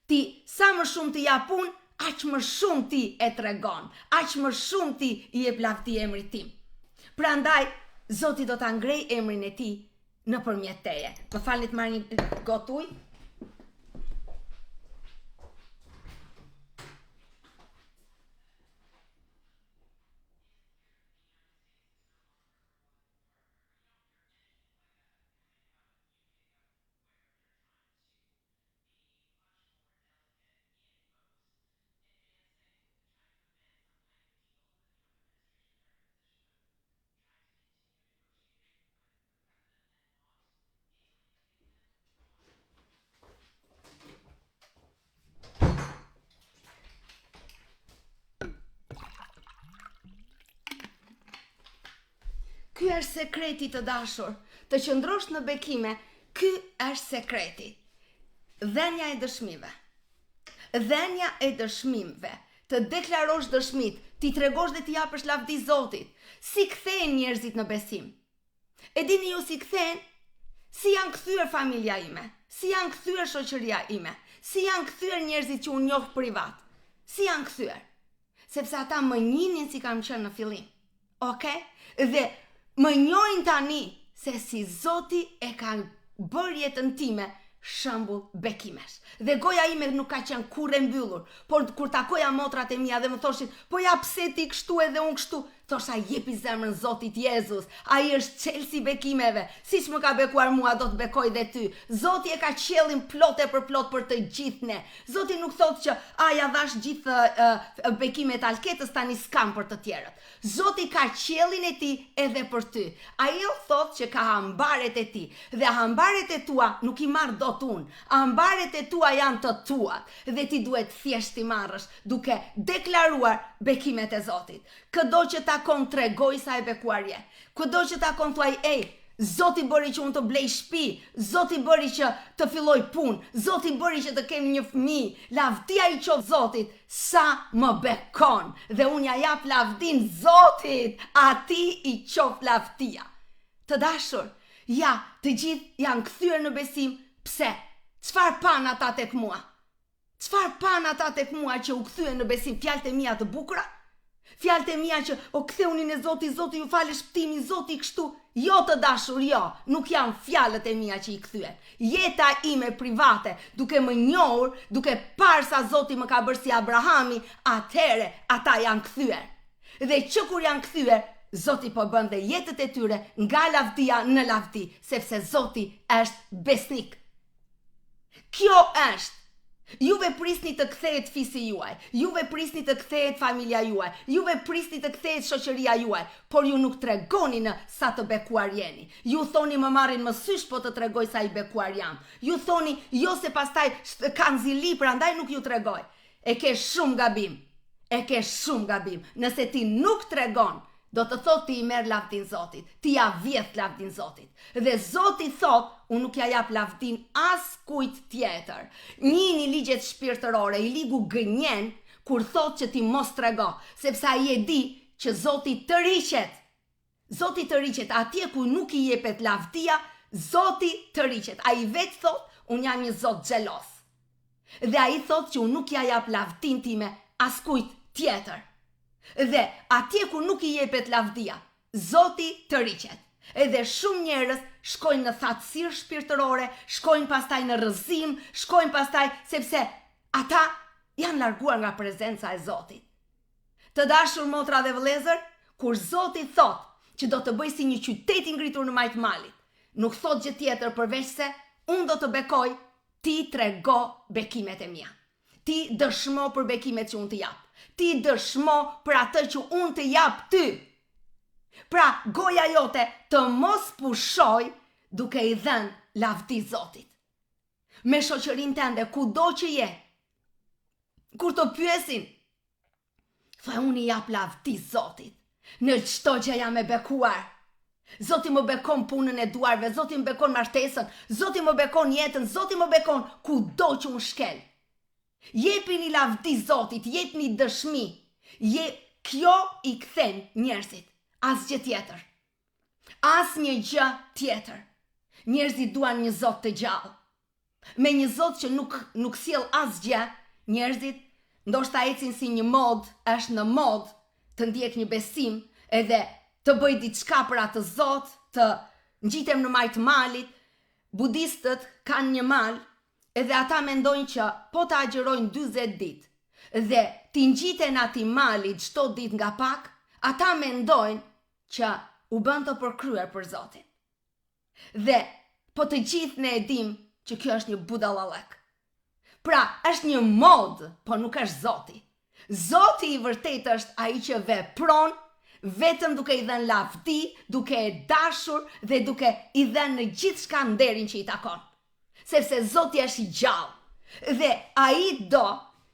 Ti sa më shumë të jap punë, aq më shumë ti e tregon, aq më shumë ti i jep lavdi emrit tim. Prandaj Zoti do ta ngrej emrin e tij nëpërmjet teje. Më falni të marr një gotë ujë. Ky është sekreti të dashur, të qëndrosh në bekime, ky është sekreti. Dhenja e dëshmive. Dhenja e dëshmimve, të deklarosh dëshmit, ti tregosh dhe ti japësh lavdi Zotit. Si kthehen njerëzit në besim? E dini ju si kthehen? Si janë kthyer familja ime? Si janë kthyer shoqëria ime? Si janë kthyer njerëzit që unë njoh privat? Si janë kthyer? Sepse ata më njihnin si kam qenë në fillim. Okej? Dhe më njohin tani se si Zoti e ka bërë jetën time shembull bekimesh. Dhe goja ime nuk ka qenë kurrë e mbyllur, por kur takoja motrat e mia dhe më thoshin, po ja pse ti kështu edhe unë kështu, thosha jepi zemrën Zotit Jezus, ai është çelësi bekimeve, siç më ka bekuar mua do të bekoj dhe ty. Zoti e ka qiellin plot e për plot për të gjithë ne. Zoti nuk thotë që ja dhash gjithë bekimet alketës, tani s'kam për të tjerët. Zoti ka qiellin e tij edhe për ty. Ai thotë që ka hambaret e tij dhe hambaret e tua nuk i marr dot unë. Hambaret e tua janë të tuat dhe ti duhet thjesht i marrësh duke deklaruar bekimet e Zotit. Këdo që takon tregoj sa e bekuar je. Këdo që takon thuaj, Zoti bëri që unë të blej shtëpi, Zoti bëri që të filloj punë, Zoti bëri që të kem një fëmijë, lavdia i qof Zotit, sa më bekon, dhe unë ja jap lavdin Zotit, atij i qof lavdia. Të dashur, ja, të gjithë janë kthyer në besim, pse? Çfarë pan ata tek mua? Çfarë pan ata tek mua që u kthyen në besim? Fjalët e mia të bukura? Fjalët e mia që o ktheunin e Zotit, Zoti ju falë shpëtimin, Zoti kështu. Jo të dashur, jo, nuk janë fjalët e mia që i kthyen. Jeta ime private, duke më njohur, duke parë sa Zoti më ka bërë si Abrahami, atëherë ata janë kthyer. Dhe që kur janë kthyer, Zoti po bën dhe jetët e tyre nga lavdia në lavdi, sepse Zoti është besnik. Kjo është. Juve prisni të kthehet fisi juaj, juve prisni të kthehet familja juaj, juve prisni të kthehet shoqëria juaj, por ju nuk tregoni në sa të bekuar jeni. Ju thoni më marrin më sysh po të tregoj sa i bekuar jam. Ju thoni jo se pastaj kanë zili, prandaj nuk ju tregoj. E ke shumë gabim. E ke shumë gabim. Nëse ti nuk tregon, do të thot ti i merr lavdin Zotit, ti ja vjedh lavdin Zotit. Dhe Zoti thot, unë nuk ja jap lavdin as kujt tjetër. Njini ligjet shpirtërore, i ligu gënjen, kur thot që ti mos trego, sepse ai e di që Zoti të riqet. Zoti të riqet, atje ku nuk i jepet lavdia, Zoti të riqet. Ai vetë thot, unë jam një Zot xhelos. Dhe ai thot që unë nuk ja jap lavdin time as kujt tjetër. Dhe atje ku nuk i jepet lavdia, Zoti të riqet. Edhe shumë njerëz shkojnë në thatësirë shpirtërore, shkojnë pastaj në rrëzim, shkojnë pastaj sepse ata janë larguar nga prezenca e Zotit. Të dashur motra dhe vëllezër, kur Zoti thot që do të bëj si një qytet i ngritur në majt malit, nuk thot gjë tjetër përveç se unë do të bekoj, ti trego bekimet e mia. Ti dëshmo për bekimet që unë të jap. Ti dëshmo për atë që unë të jap ty. Pra, goja jote të mos pushoj duke i dhënë lavdi Zotit. Me shoqërinë tënde, kudo që je, kur të pyesin, thoj unë i jap lavdi Zotit. Në çdo gjë jam e bekuar. Zoti më bekon punën e duarve, Zoti më bekon martesën, Zoti më bekon jetën, Zoti më bekon kudo që unë shkel. Jepini lavdi Zotit, jepni dëshmi. Kjo i kthen njerëzit, asgjë tjetër. Asnjë gjë tjetër. Njerëzit duan një Zot të gjallë. Me një Zot që nuk sjell asgjë, njerëzit ndoshta ecin si një mod, është në mod të ndjek një besim edhe të bëj diçka për atë Zot, të ngjitem në majt malit. Budistët kanë një mal, edhe ata mendojnë që po të agjerojnë 40 ditë dhe t'i ngjiten atij malit çdo ditë nga pak, ata mendojnë që u bën të përkryer për Zotin. Dhe po të gjithë ne e dim që kjo është një budallallëk. Pra, është një mod, po nuk është Zoti. Zoti i vërtet është ai që vepron vetëm duke i dhënë lavdi, duke e dashur dhe duke i dhënë në gjithçka nderin që i takon. Sepse Zoti është i gjallë dhe ai do,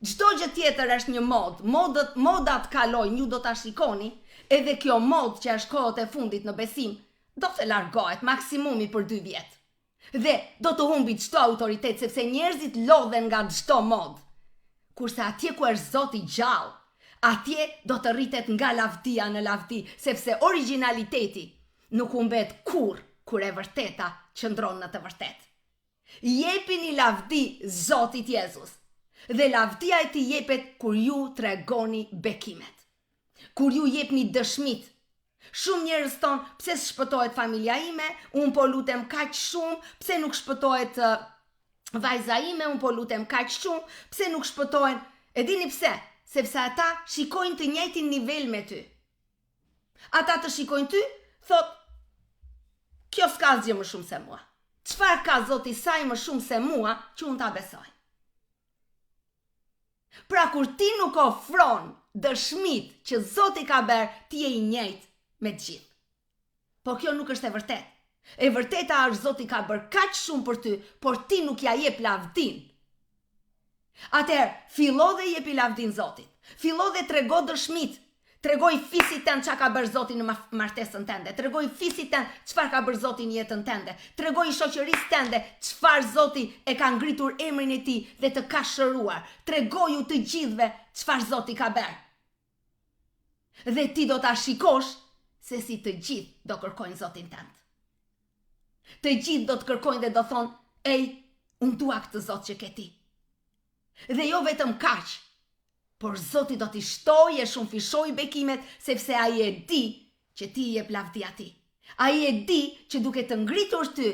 çdo gjë tjetër është një mod. Modat kalojnë, ju do ta shikoni, edhe kjo mod që është kohët e fundit në besim, do të largohet maksimumi për 2 vjet. Dhe do të humbi çdo autoritet sepse njerëzit lodhen nga çdo mod. Kurse atje ku është Zoti gjallë, atje do të rritet nga lavdia në lavdi, sepse originaliteti nuk humbet kur e vërteta qëndron në të vërtetë. Jepini lavdi Zotit Jezus, dhe lavdia e tij jepet kur ju tregoni bekimet. Kur ju jepni dëshmit. Shumë njerëz thonë, pse shpëtohet familja ime, unë po lutem kaq shumë, pse nuk shpëtohet vajza ime, unë po lutem kaq shumë, pse nuk shpëtohen. E dini pse? Sepse ata shikojnë të njëjtin nivel me ty. Ata të shikojnë ty, thot, kjo s'ka asgjë më shumë se mua. Çfarë ka Zoti saj më shumë se mua që unë ta besoj? Pra kur ti nuk ofron dëshmit që Zoti ka bërë, ti je i njëjtë me të gjithë. Po kjo nuk është e vërtetë. E vërteta është Zoti ka bërë kaq shumë për ty, por ti nuk ja jep lavdin. Atëherë, fillo dhe jepi lavdin Zotit. Fillo dhe trego dëshmit. Tregoj fisit tënd çka ka bërë Zoti në martesën tënde. Tregoj fisit tënd çfarë ka bërë Zoti në jetën tënde. Tregoj shoqërisë tënde çfarë Zoti e ka ngritur emrin e tij dhe të ka shëruar. Tregoju të gjithëve çfarë Zoti ka bërë. Dhe ti do ta shikosh se si të gjithë do kërkojnë Zotin tënd. Të gjithë do të kërkojnë dhe do thonë, ej, unë dua këtë Zot që ke ti. Dhe jo vetëm kaq, por Zoti do t'i shtojë e shumë fishoj bekimet, sepse ai e di që ti i jep lavdi atij. Ai e di që duke të ngritur ty,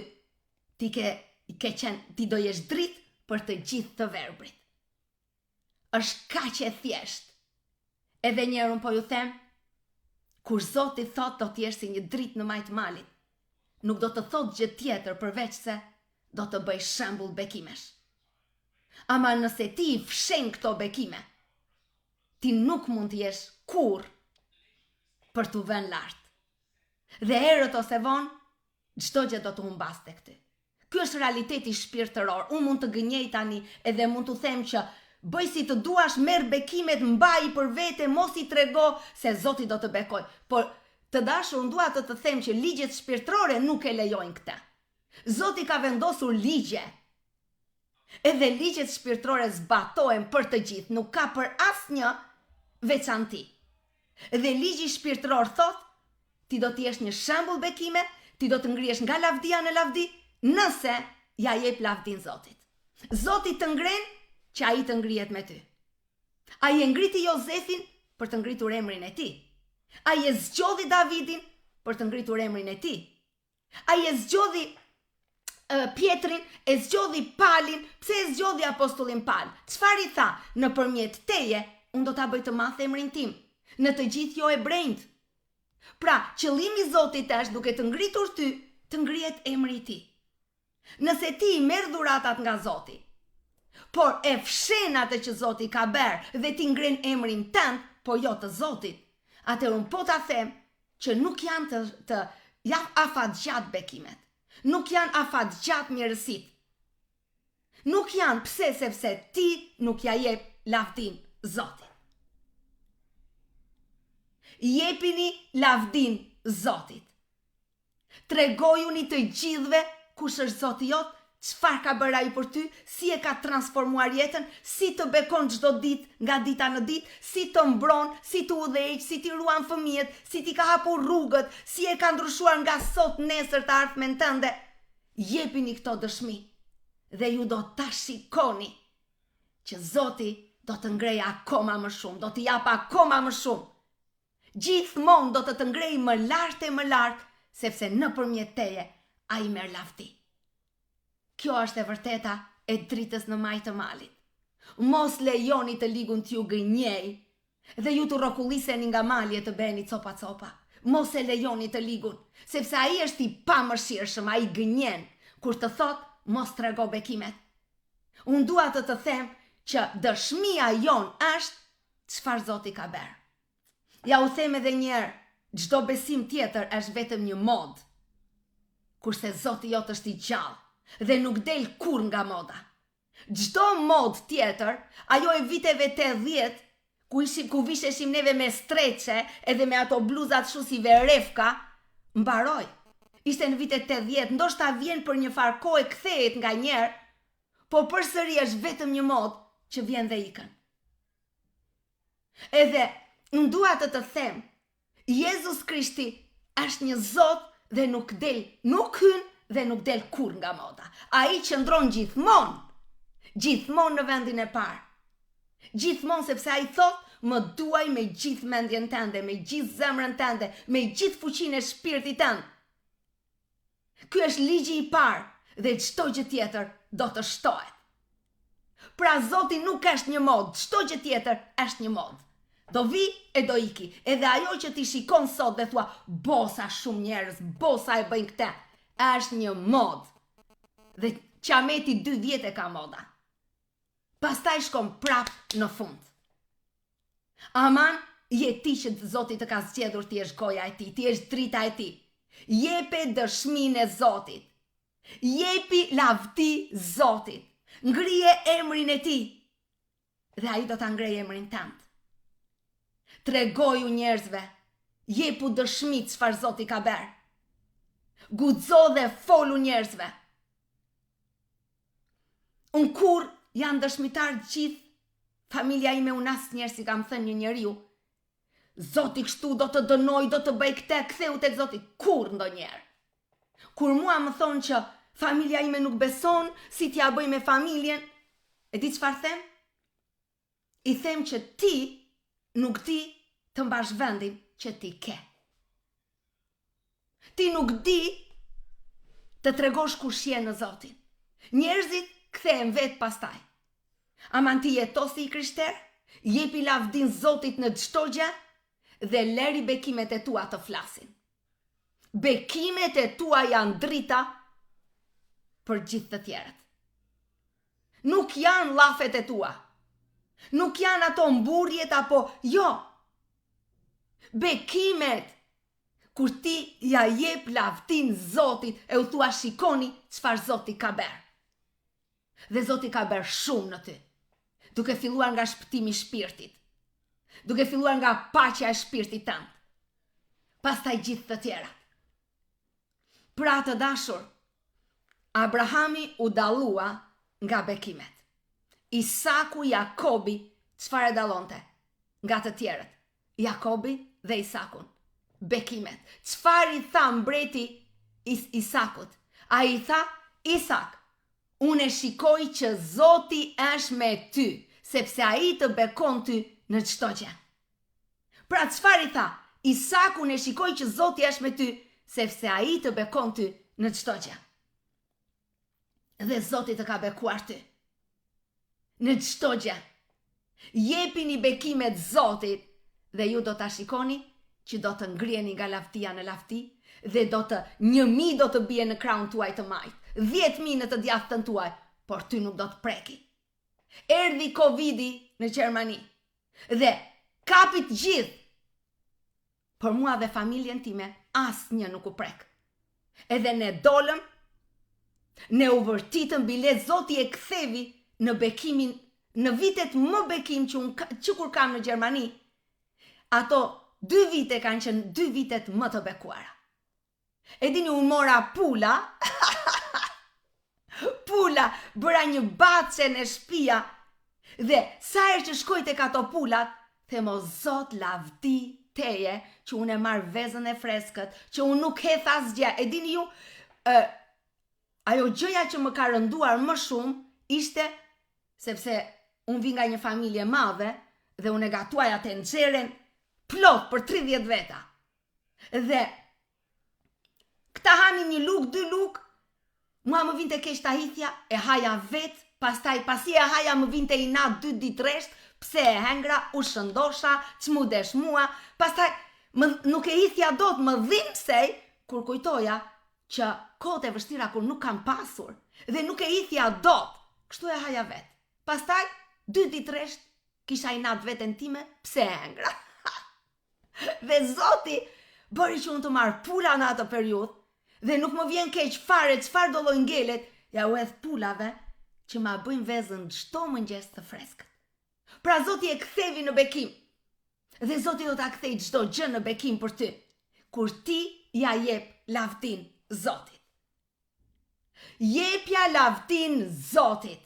ti do jesh dritë për të gjithë të verbrit. Është kaq e thjesht. Edhe një herë po ju them, kur Zoti thot do t'jesh si një dritë në majt malit, nuk do të thot gjë tjetër përveç se do të bëj shembull bekimesh. Ama nëse ti i fshen këto bekime, ti nuk mund të jesh kur për t'u vënë lart. Dhe herët ose vonë, çdo gjë do të humbas tek ty. Ky është realiteti shpirtëror. Unë mund të gënjej tani edhe mund të them që bëj si të duash, merr bekimet, mbaj për vete, mos i trego se Zoti do të bekoj. Por të dashur, unë dua të them që ligjet shpirtërore nuk e lejojnë këtë. Zoti ka vendosur ligje. Edhe ligjet shpirtërore zbatohen për të gjithë, nuk ka për asnjë veçanti. Dhe ligji shpirtëror thot, ti do të jesh një shembull bekime, ti do të ngrihesh nga lavdia në lavdi, nëse ja jep lavdin Zotit. Zoti të ngren që ai të ngrihet me ty. Ai e ngriti Jozefin për të ngritur emrin e tij. Ai e zgjodhi Davidin për të ngritur emrin e tij. Ai e zgjodhi Pietrin, e zgjodhi Palin. Pse e zgjodhi apostullin Pal? Çfarë i tha? Nëpërmjet teje, unë do ta bëj të madh emrin tim, në të gjithë jo hebrejt. Pra, qëllimi i Zotit është duke të ngritur ty, të ngrihet emri i tij. Nëse ti i merr dhuratat nga Zoti, por e fshen atë që Zoti ka bërë dhe ti ngren emrin tënd, po jo të Zotit, atëherë unë po ta them që nuk janë të afatgjat bekimet. Nuk janë afatgjat mirësit. Nuk janë pse sepse ti nuk ja jep lavdin Zotit. Jepini lavdin Zotit. Tregojuni të gjithëve kush është Zoti jot, çfarë ka bërë ai për ty, si e ka transformuar jetën, si të bekon çdo ditë nga dita në ditë, si të mbron, si të udhëheq, si ti ruan fëmijët, si ti ka hapur rrugët, si e ka ndryshuar nga sot nesër të ardhmen tënde. Jepini këto dëshmi dhe ju do ta shikoni që Zoti do të ngrej akoma më shumë, do t'i jap akoma më shumë. Gjithmonë do të ngrej më lart e më lart, sepse nëpërmjet teje ai merr lavdi. Kjo është e vërteta e dritës në maj të malit. Mos lejoni të ligun t'ju gënjej dhe ju të rrokulliseni nga malje të bëheni copa. Mos e lejoni të ligun, sepse ai është i pamëshirshëm, ai gënjen kur të thot mos trego bekimet. Unë dua të them që dëshmia jon është çfarë Zoti ka bërë. Ja u them edhe një herë, çdo besim tjetër është vetëm një mod, kurse Zoti jot është i gjallë dhe nuk del kur nga moda. Çdo mod tjetër, ajo e viteve 80, ku visheshim neve me streçe edhe me ato bluzat shu si verefka, mbaroi. Ishte në vitet 80, ndoshta vjen për një farë kohë, kthehet nga njerë, po përsëri është vetëm një mod që vjen dhe ikën. Edhe unë dua të them, Jezus Krishti është një Zot dhe nuk hyn dhe nuk del kur nga moda. Ai qëndron gjithmonë në vendin e parë. Gjithmonë, sepse ai thot, më duaj me gjithë mendjen tënde, me gjithë zemrën tënde, me gjithë fuqinë e shpirtit tënd. Ky është ligji i parë dhe çdo gjë tjetër do të shtohet. Pra Zoti nuk është një mod, çdo gjë tjetër është një mod. Do vi e do iki. Edhe ajo që ti shikon sot dhe thua, bosa shumë njerëz, bosa e bëjnë këtë, është një mod. Dhe qameti 2 vjet e ka moda. Pastaj shkon prap në fund. Aman, je ti që Zoti të ka zgjedhur, ti është goja e tij, ti është drita e tij. Jepe dëshminë e Zotit. Jepi lavdi Zotit. Ngrije emrin e tij. Dhe ai do ta ngrejë emrin tënd. Tregoju njerëzve, jepu dëshmi çfarë Zoti ka bërë. Guxo dhe folu njerëzve. Unë kur janë dëshmitar gjithë, familja ime unë asnjëherë si kam thënë një njeriu, Zoti kështu do të dënoj, do të bëj këtë, ktheu tek Zoti, kur ndonjëherë. Kur mua më thonë që familja ime nuk beson, si t'ja bëj me familjen, e di çfarë them? I them që ti nuk di të mbash vendin që ti ke. Ti nuk di të tregosh kush je në Zotin. Njerëzit kthehen vet pastaj. Aman ti jetosi i krishter, jepi lavdin Zotit në çdo gjë dhe leri bekimet e tua të flasin. Bekimet e tua janë drita për gjithë të tjerët. Nuk janë llafet e tua. Nuk janë ato mburjet apo jo. Bekimet, kur ti ja jep lavdin Zotit e u thua shikoni çfarë Zoti ka bërë. Dhe Zoti ka bërë shumë në ty. Duke filluar nga shpëtimi i shpirtit. Duke filluar nga paqja e shpirtit tënd. Pastaj gjithë të tjera. Pra të dashur, Abrahami u dallua nga bekimet. Isaku, Jakobi, çfarë dallonte nga të tjerët? Jakobi dhe Isakun. Bekimet. Çfarë i tha mbreti Isakut? Ai i tha, Isak, unë e shikoj që Zoti është me ty, sepse ai të bekon ty në çdo gjë. Pra çfarë i tha? Isaku, unë e shikoj që Zoti është me ty, sepse ai të bekon ty në çdo gjë. Dhe Zoti të ka bekuar ty në çdo gjë. Jepini bekimet Zotit dhe ju do ta shikoni që do të ngriheni nga lavdia në lavdi dhe 1.000 do të bie në krahun tuaj të majt, 10.000 në të djathtën tuaj, por ty nuk do të preki. Erdhi Covidi në Gjermani dhe kapit gjithë, por mua dhe familjen time asnjë nuk u prek. Edhe ne dolëm, ne u vërtitëm bilet, Zoti e kthevi në bekimin, në vitet më bekim që kur kam në Gjermani. Ato 2 vite kanë qenë 2 vitet më të bekuara. E dini, unë mora pula, bëra një bace në shtëpia, dhe sa herë që shkoj tek ato pulat, them o Zot, lavdi teje, që unë e marr vezën e freskët, që unë nuk hedh asgjë. E dini ju, ajo gjëja që më ka rënduar më shumë ishte sepse unë vi nga një familje madhe dhe unë e gatuaj atë nxeren plot për 30 veta. Dhe këta hanin 1 luk, 2 luk, mua më vinte keq tahithja, e haja vet, pastaj pasi e haja më vinte inat 2 ditë rresht, pse e hengra, u shëndosha, çmudesh mua, pastaj nuk e hithja dot, më dhimbsej kur kujtoja që kohët e vështira kur nuk kam pasur dhe nuk e hithja dot, kështu e haja vet. Pastaj 2 ditë rresht kisha inat veten time, pse e hengra. Dhe Zoti bëri që unë të marr pula në atë periudhë dhe nuk më vjen keq fare çfarë do lloj ngelet, ja u hedh pulave që ma bëjnë vezën çdo mëngjes të freskët. Pra Zoti e kthevi në bekim. Dhe Zoti do ta kthej çdo gjë në bekim për ty, kur ti ja jep lavdin Zotit. Jepja lavdin Zotit.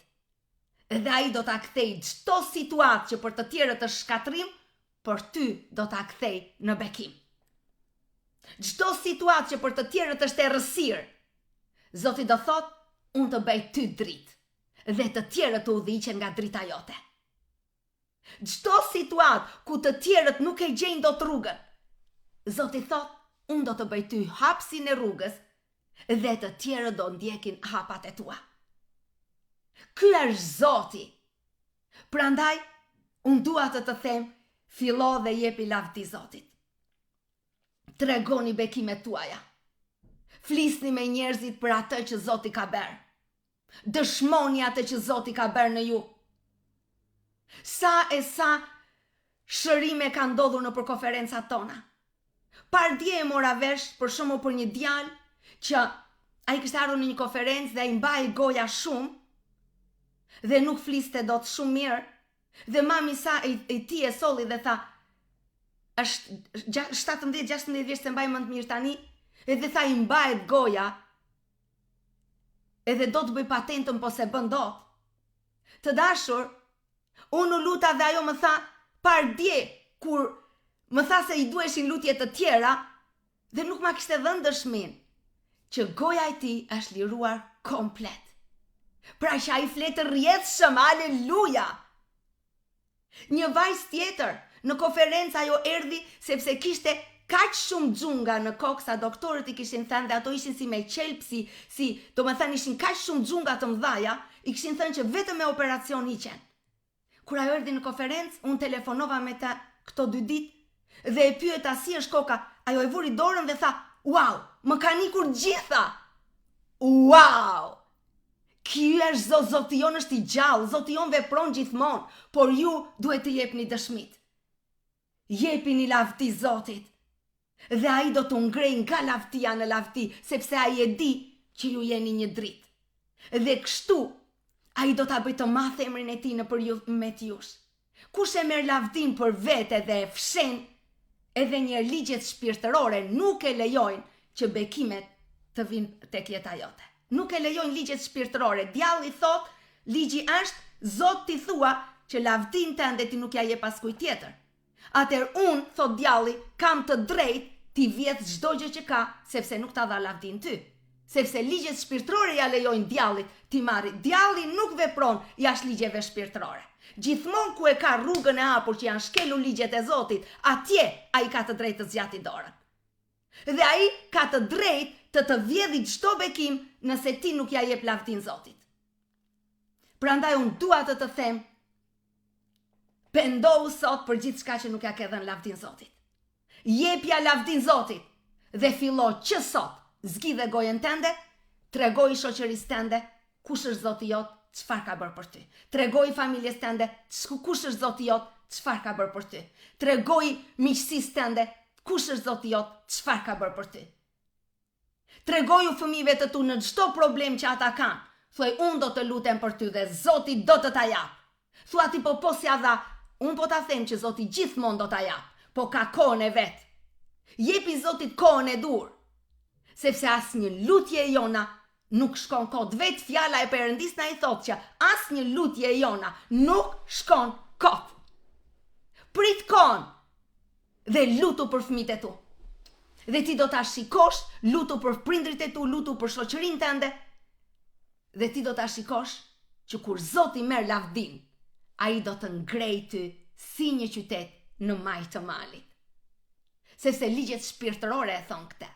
Dhe ai do ta kthej çdo situatë që për të tjerët është shkatrim, por ty do ta kthej në bekim. Çdo situatë që për të tjerët është errësirë, Zoti do thotë, unë të bëj ty dritë dhe të tjerët të udhëhiqen nga drita jote. Çdo situatë ku të tjerët nuk e gjejnë dot rrugën, Zoti thotë, unë do të bëj ty hapsin e rrugës dhe të tjerët do ndjekin hapat e tua. Ky është Zoti. Prandaj, unë dua të them, fillo dhe jepi lavdi Zotit. Tregoni bekimet tuaja. Flisni me njerëzit për atë që Zoti ka bërë. Dëshmoni atë që Zoti ka bërë në ju. Sa e sa shërime ka ndodhur në konferencat tona. Dje e mora vesh për shembull për një djalë që ai kishte ardhur në një konferencë dhe ai mbaj goja shumë dhe nuk fliste dot shumë mirë, dhe mami sa e ti e solli dhe tha, është 17-16 vjeç se mbaj më të mirë tani, edhe tha i mbahet goja, edhe do të bëj patentën po se bën dot. Të dashur, unë u luta dhe ajo më tha, dje, kur më tha se i duheshin lutje të tjera, dhe nuk ma kishte dhënë dëshmin, që goja e ti është liruar komplet. Pra që a i fletë rrjedhshëm, aleluja! Një vajzë tjetër, në konferencë ajo erdhi sepse kishte kaq shumë xhunga në kokë sa doktorët i kishin thënë, dhe ato ishin si me qelpsi, do më thënë ishin kaq shumë xhunga të mëdhaja, i kishin thënë që vetëm me operacion hiqen. Kur ajo erdhi në konferencë, unë telefonova me ta këto 2 ditë dhe e pyeta si është koka, ajo e vuri dorën dhe tha, wow, më kanë ikur gjitha! Wow! Ky është Zoti jon është i gjallë, Zoti jon vepron gjithmonë, por ju duhet të jepni dëshmit. Jepini lavdi Zotit, dhe ai do të ngrej nga lavdia në lavdi, sepse ai e di që ju jeni një dritë. Dhe kështu, ai do ta bëj të madh emrin e tij nëpër ju me jush. Kush e merr lavdin për vete dhe e fshen, edhe një ligjet shpirtërore nuk e lejojnë që bekimet të vinë tek jeta jote. Nuk e lejojnë ligjet shpirtërore. Djalli thot, ligji është, Zot ti thua që lavdin tënde ti nuk ja jep askujt tjetër. Atëherë unë, thot djalli, kam të drejtë ti vjedh çdo gjë që ka, sepse nuk ta dha lavdin ty. Sepse ligjet shpirtërore ja lejojnë djallit ti marri. Djalli nuk vepron jashtë ligjeve shpirtërore. Gjithmonë ku e ka rrugën e hapur që janë shkelur ligjet e Zotit, atje ai ka të drejtë të zgjati dorën. Dhe ai ka të drejtë të vjedhë çdo bekim nëse ti nuk ja jep lavdin Zotit. Prandaj unë dua të them, pendohu sot për gjithçka që nuk ja ke dhënë lavdin Zotit. Jepja lavdin Zotit. dhe fillo që sot, zgjidhe gojën tënde, tregoj shoqërisë tënde kush është Zoti jot, çfarë ka bërë për ty. Tregoj familjes tënde kush është Zoti jot, çfarë ka bërë për ty. Tregoj miqësisë tënde kush është Zoti jot, çfarë ka bërë për ty. Tregoju fëmijëve të tu në çdo problem që ata kanë. Thuaj, unë do të lutem për ty dhe Zoti do të ta jap. Thua ti po si dha, unë po ta them që Zoti gjithmonë do ta jap, po ka kohën e vet. Jepi Zotit kohën e dur, sepse asnjë lutje e jona nuk shkon kot. Vetë fjala e Perëndis na i thotë që asnjë lutje e jona nuk shkon kot. Prit kohën dhe lutu për fëmijët e tu. Dhe ti do ta shikosh, lutu për prindrit e tu, lutu për shoqërinë tënde. Dhe ti do ta shikosh që kur Zoti merr lavdin, ai do të ngrej ty si një qytet në maj të malit. Sepse ligjet shpirtërore e thon këtë.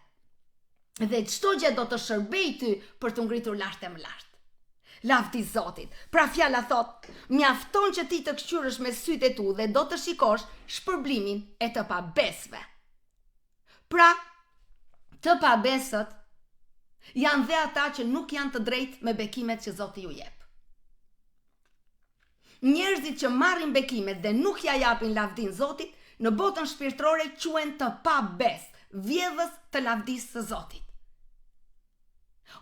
Dhe çdo gjë do të shërbej ty për të ngritur lart e më lart. Lavdi Zotit. Pra fjala thot, mjafton që ti të kqyresh me sytë e tu dhe do të shikosh shpërblimin e të pabesëve. Pra, të pabesët janë dhe ata që nuk janë të drejtë me bekimet që Zoti ju jep. Njerëzit që marrin bekimet dhe nuk ja japin lavdin Zotit, në botën shpirtërore quhen të pabesë, vjedhës të lavdisë së Zotit.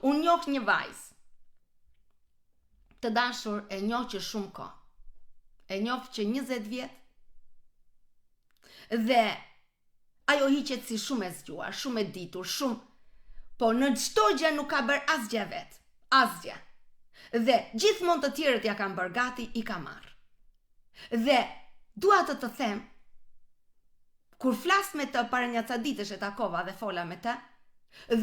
Unë njoh një vajzë të dashur, e njoh që shumë kohë. E njoh që 20 vjet. Dhe ajo hiqet si shumë e zgjuar, shumë e ditur, shumë, po në çdo gjë nuk ka bërë asgjë vet, asgjë. Dhe gjithmonë të tjerët ja kanë bërë gati, i ka marrë. Dhe dua të them, kur flas me të para një ca ditësh e takova dhe fola me të,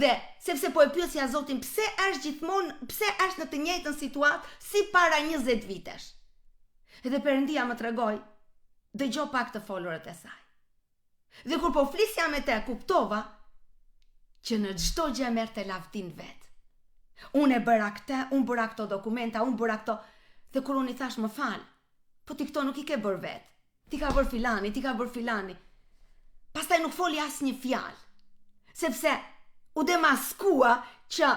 dhe sepse po e pyesja Zotin pse është në të njëjtën situatë si para 20 vitesh. Dhe Perëndia më tregoi, dëgjoj pak të folurët e saj. Dhe kur po flisja me të, kuptova që në çdo gjë merrte lavdin vet. Unë e bëra këtë, unë bëra këto dokumenta, unë bëra këto. Dhe kur unë i thash, më fal, po ti këto nuk i ke bërë vet. Ti ka bërë filani, ti ka bërë filani. Pastaj nuk foli asnjë fjalë. Sepse u demaskua që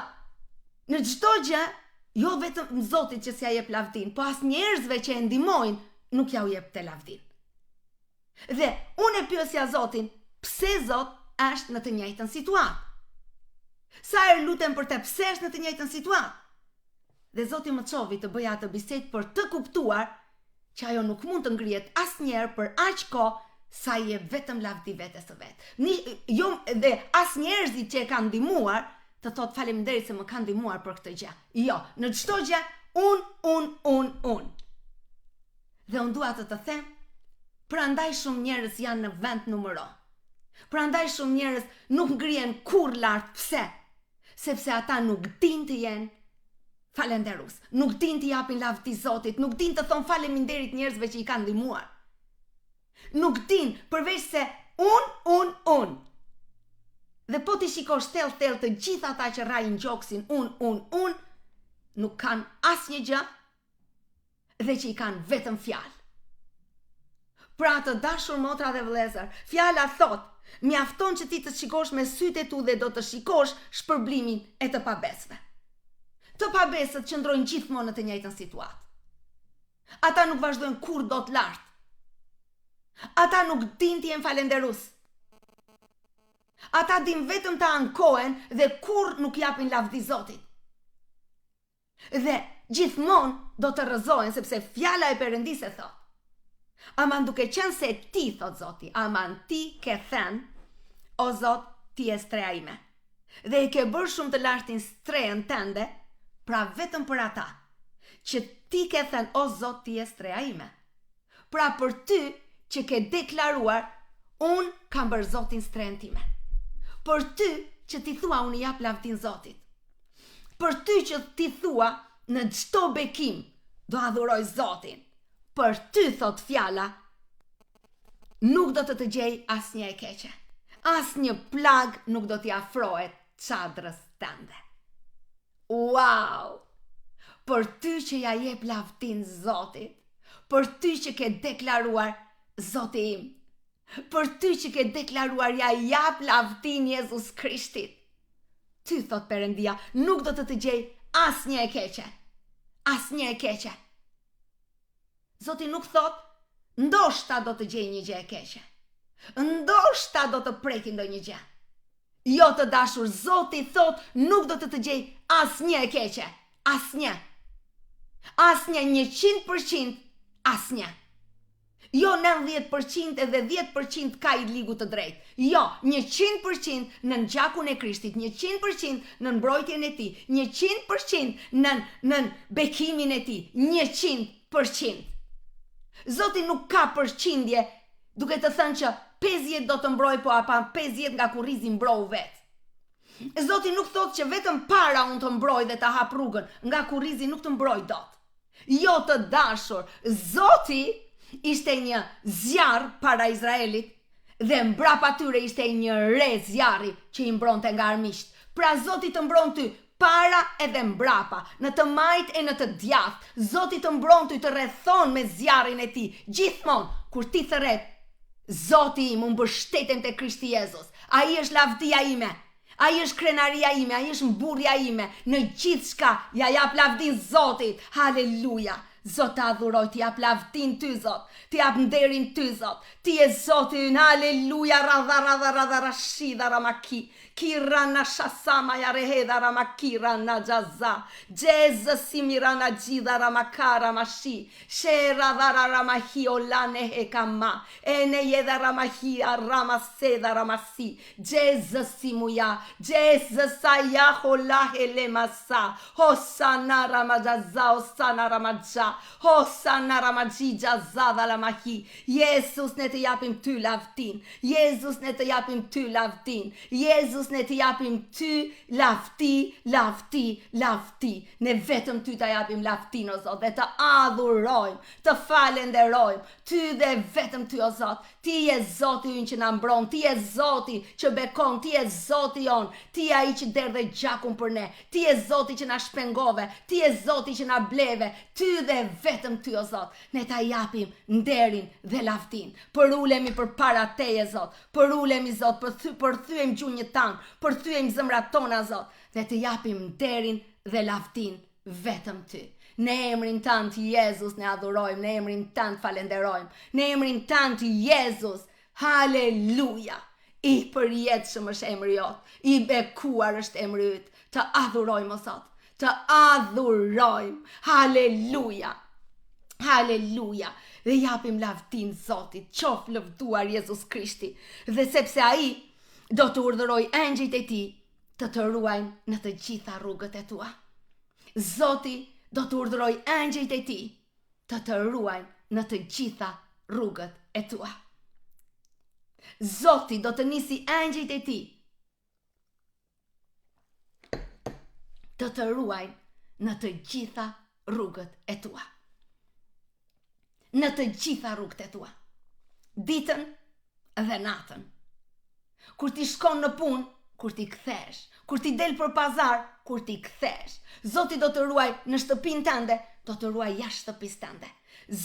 në çdo gjë, jo vetëm Zotit që s'ja jep lavdin, po as njerëzve që e ndihmojnë, nuk ja u jep të lavdin. Dhe unë e pyesja Zotin, pse Zot është në të njëjtën situatë? Sa herë lutem për të, pse është në të njëjtën situatë? Dhe Zoti më çovi të bëja atë bisedë për të kuptuar që ajo nuk mund të ngrihet asnjëherë për aq kohë sa i jep vetëm lavdi vetes së vet. Jo, dhe as njerëzit që e kanë ndihmuar të thot faleminderit se më kanë ndihmuar për këtë gjë. Jo, në çdo gjë unë. Dhe unë dua të them, prandaj shumë njerëz janë në vend numëro. Prandaj shumë njerëz nuk ngrihen kurrë lart. Pse? Sepse ata nuk dinë të jenë falenderus, nuk dinë të japin lavdi Zotit, nuk dinë të thon faleminderit njerëzve që i kanë ndihmuar. Nuk dinë, përveç se unë. Dhe po ti shikosh thellë të gjithë ata që rrajnë gjoksin unë, nuk kanë asnjë gjë dhe që i kanë vetëm fjalë. Pra të dashur motra dhe vëllezër, fjala thot, mjafton që ti të shikosh me sytë e tu dhe do të shikosh shpërblimin e të pabesëve. Të pabesët qëndrojnë gjithmonë në të njëjtën situatë. Ata nuk vazhdojnë kurrë dot lart. Ata nuk din të jenë falenderus. Ata din vetëm të ankohen dhe kurrë nuk japin lavdi Zotit. Dhe gjithmonë do të rrëzohen sepse fjala e Perëndisë e thot. Aman duke qenë se ti, thot Zoti, aman ti ke thënë, o Zot, ti je streja ime. Dhe i ke bërë shumë të lartin strejën tënde, pra vetëm për ata, që ti ke thënë, o Zot, ti je streja ime. Pra për ty që ke deklaruar, unë kam bërë Zotin strejën time. Për ty që ti thua, unë jap lavdin Zotit. Për ty që ti thua, në çdo bekim, do adhuroj Zotin. Për ty, thot fjala, nuk do të gjej asnjë e keqe. Asnjë plag nuk do t'i afrohet çadrës tënde. Wow! Për ty që ja jep lavdin Zotit, për ty që ke deklaruar, Zoti im, Për ty që ke deklaruar ja jap lavdin Jezus Krishtit. Ty, thot Perëndia, nuk do të gjej asnjë e keqe. Asnjë e keqe. Zoti nuk thot, ndoshta do të gjej një gjë e keqe. Ndoshta do të preki ndonjë gjë. Jo, të dashur, Zoti thot, nuk do të gjej asnjë e keqe. Asnjë. Asnjë 100%, asnjë. Jo 90% edhe 10% ka i ligu të drejt. Jo, 100% në gjakun e Krishtit, 100% në mbrojtjen e tij, 100% në bekimin e tij, 100%. Zoti nuk ka përqindje duke të thënë që 50 do të mbroj, po apa 50 nga kurrizi mbroj vetë. Zoti nuk thot që vetëm para unë të mbroj dhe të hap rrugën, nga kurrizi nuk të mbroj dot. Jo, të dashur, Zoti ishte një zjarr para Izraelit dhe mbrapa tyre ishte një re zjarri që i mbronte nga armiqt. Pra Zoti të mbron ty para edhe mbrapa, në të majt e në të djathtë. Zoti të mbron ty, të rrethon me zjarrin e tij. Gjithmonë kur ti thërret, Zoti im, unë mbështetem te Krishti Jezus. Ai është lavdia ime. Ai është krenaria ime, ai është mburrja ime. Në gjithçka ja jap lavdin Zotit. Haleluja. Zot të adhuroj, ti jap lavdin ty, Zot. Ti jap nderin ty, Zot. Ti je Zoti, haleluja, radha rashida ramaki. Kirana shasama ya reheda ramakira na jaza. Jesus simirana jida ramakara mashi. Shera dara ramahi olane hekama. Ene yeda ramahi arama seda ramasi. Jesus simuya. Jesus ayaho lahele masa. Hosana ramajaza, hosana ramaja. Hosana ramajija zada lamahi. Jesus ne të japim ty lavdin. Jesus ne të japim ty lavdin. Jesus ne të japim ty lavdi. Ne vetëm ty të japim lavdin, o Zot, dhe të adhurojmë, të falenderojmë, ty dhe vetëm ty, o Zot. Ti je Zoti ynë që na mbron, ti je Zoti që bekon, ti je Zoti jon, ti je ai që derdhe gjakun për ne, ti je Zoti që na shpengove, ti je Zoti që na bleve, ty dhe vetëm ty, o Zot. Ne ta japim nderin dhe lavdin. Përulemi përpara teje, Zot. Përulemi, Zot, përthyem gjunjët tanë, përthyem zemrat tona, Zot, dhe të japim nderin dhe lavdin vetëm ty. Në emrin tant Jezus ne adhurojmë, në emrin tant falenderojmë, në emrin tant Jezus, haleluja. I përjetshëm është emri jot, i bekuar është emri yt. Të adhurojmë, o Zot, të adhurojmë, haleluja. Haleluja. Dhe japim lavdin Zotit, qof lëvduar Jezus Krishti, dhe sepse ai do të urdhëroj engjëjt e tij të ruajnë në të gjitha rrugët e tua. Zoti do të urdhëroj engjëjt e tij të ruajnë në të gjitha rrugët e tua. Zoti do të nisi engjëjt e tij të ruajnë në të gjitha rrugët e tua. Në të gjitha rrugët e tua. Ditën dhe natën. Kur ti shkon në punë, kur ti kthesh, kur ti del për pazar, kur ti kthesh. Zoti do të ruaj në shtëpinë tënde, do të ruaj jashtë shtëpisë tënde.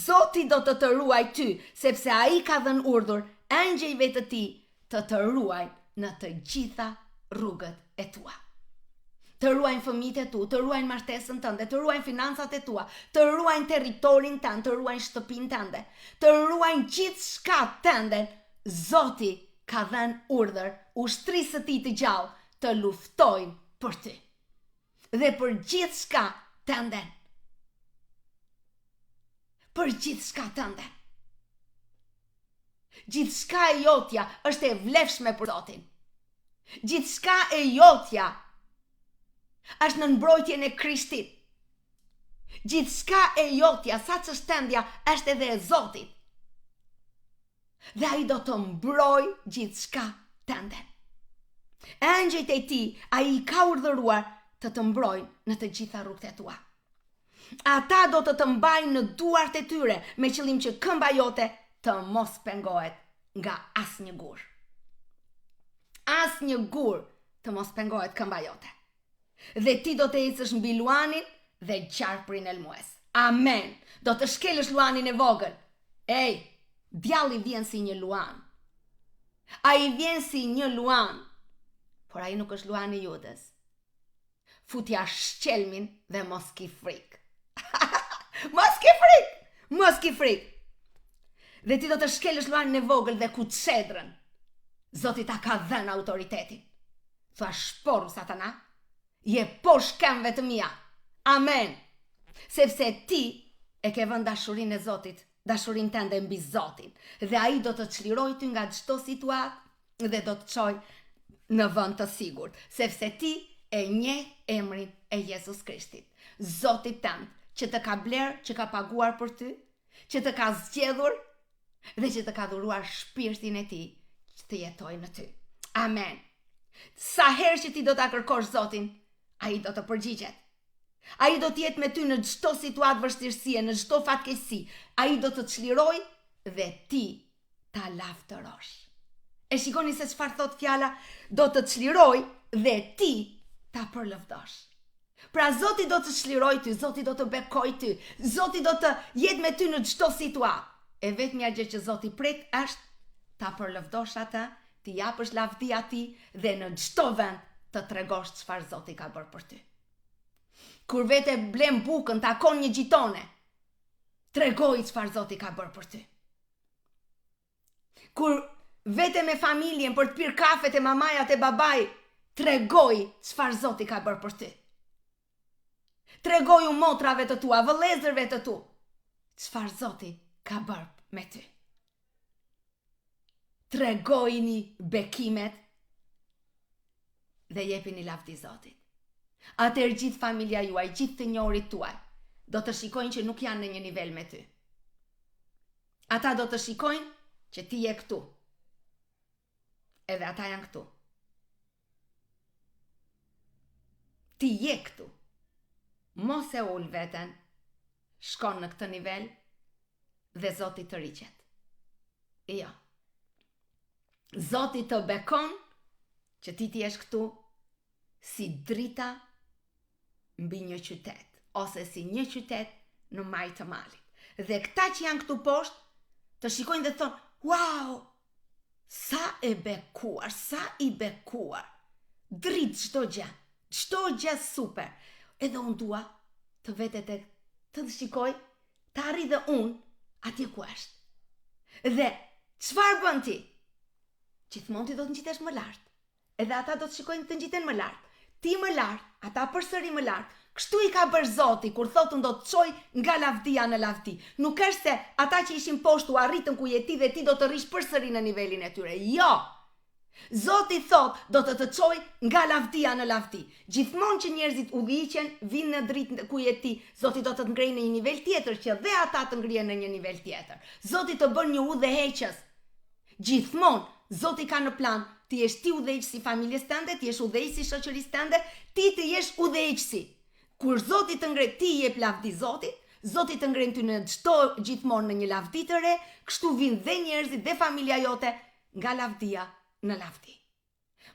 Zoti do të ruaj ty, sepse ai ka dhënë urdhër engjëjve të tij të ruajnë në të gjitha rrugët e tua. Të ruajnë fëmijët e tu, të ruajnë martesën tënde, të ruajnë financat e tua, të ruajnë territorin tënd, të ruajnë shtëpinë tënde, të ruajnë gjithçka tënde. Zoti ka dhënë urdhër ushtrisë së tij të gjallë të luftojnë për ty dhe për gjithçka tënde. Për gjithçka tënde. Gjithçka e jotja është e vlefshme për Zotin. Gjithçka e jotja është në mbrojtjen e Krishtit. Gjithçka e jotja, sa që shtendja, është edhe e Zotit. Dhe ai do të mbroj gjithçka tënde. Engjëjt e tij, ai ka urdhëruar të mbrojnë në të gjitha rrugët e tua. Ata do të mbajnë në duart e tyre me qëllim që këmba jote të mos pengohet nga asnjë gur. Asnjë gur të mos pengohet këmba jote. Dhe ti do të ecësh mbi luanin dhe qarprin e lmues. Amen. Do të shkelësh luanin e vogël. Ej, djalli vjen si një luan. A i vjen si një luan, por a i nuk është luan i Judës. Futja shqelmin dhe mos ki frik. Mos ki frik! Mos ki frik! Dhe ti do të shkelësh luanin e vogël dhe ku çedrën. Zoti ta ka dhënë autoritetin. Thua shporu Satana, je poshtë këmbëve të mia. Amen. Sepse ti e ke vënë dashurinë e Zotit, dashurinë tënde mbi Zotin, dhe ai do të çlirojë ty nga çdo situatë dhe do të çojë në vend të sigurt, sepse ti e njeh emrin e Jezus Krishtit, Zotit tënd, që të ka bler, që ka paguar për ty, që të ka zgjedhur dhe që të ka dhuruar shpirtin e tij që të jetojë në ty. Amen. Sa herë që ti do ta kërkosh Zotin, ai do të përgjigjet. Ai do të jetë me ty në çdo situatë vështirësie, në çdo fatkeqësi. Ai do të çlirojë dhe ti ta lavdërosh. E shikoni se çfarë thot fjala, do të çlirojë dhe ti ta përlëvdosh. Pra Zoti do të çlirojë ty, Zoti do të bekojë ty, Zoti do të jetë me ty në çdo situatë. E vetmja gjë që Zoti pret është ta përlëvdosh atë, ti japësh lavdi atij dhe në çdo vend të tregosh çfarë Zoti ka bërë për ty. Kur vete blem bukën, takon një gjitone, tregoj çfarë Zoti ka bërë për ty. Kur vete me familjen për të pirë kafet e mamajat e babaj, tregoj çfarë Zoti ka bërë për ty. Tregoj u motrave të tua, vëllezërve të tu, çfarë Zoti ka bërë me ty. Tregojini bekimet dhe jepini lavdi Zotit. Atëherë gjithë familja juaj, gjithë të njohurit tuaj, do të shikojnë që nuk janë në një nivel me ty. Ata do të shikojnë që ti je këtu. Edhe ata janë këtu. Ti je këtu. Mos e ul veten, shkon në këtë nivel dhe Zoti të riqet. Jo. Zoti të bekon që ti jesh këtu si drita mbi një qytet, ose si një qytet në maj të malit. Dhe këta që janë këtu poshtë, të shikojnë dhe thonë, wow, sa e bekuar, sa i bekuar, dritë çdo gjë super. Edhe unë dua të vetet e të shikoj, të arri dhe unë atje ku është. Dhe çfarë bën ti? Gjithmonë ti do të ngjitesh më lart. Edhe ata do të shikojnë të ngjiten më lart. Ti më lart, ata përsëri më lart. Kështu i ka bërë Zoti kur thotë do të çoj nga lavdia në lavdi. Nuk është se ata që ishin poshtë u arritën ku je ti dhe ti do të rish përsëri në nivelin e tyre. Jo. Zoti thotë do të çoj nga lavdia në lavdi. Gjithmonë që njerëzit udhëhiqen, vinë në dritë ku je ti, Zoti do të të ngrej në një nivel tjetër që dhe ata të ngrihen në një nivel tjetër. Zoti të bën një udhëheqës. Gjithmonë Zoti ka në plan ti jesh ti udhëheqësi si familjes tënde, ti jesh udhëheqësi si shoqërisë tënde, ti të jesh udhëheqësi. Kur Zoti të ngre, ti jep lavdi Zotit, Zoti të ngren ty në çdo gjithmonë në një lavdi të re, kështu vinë dhe njerëzit dhe familja jote nga lavdia në lavdi.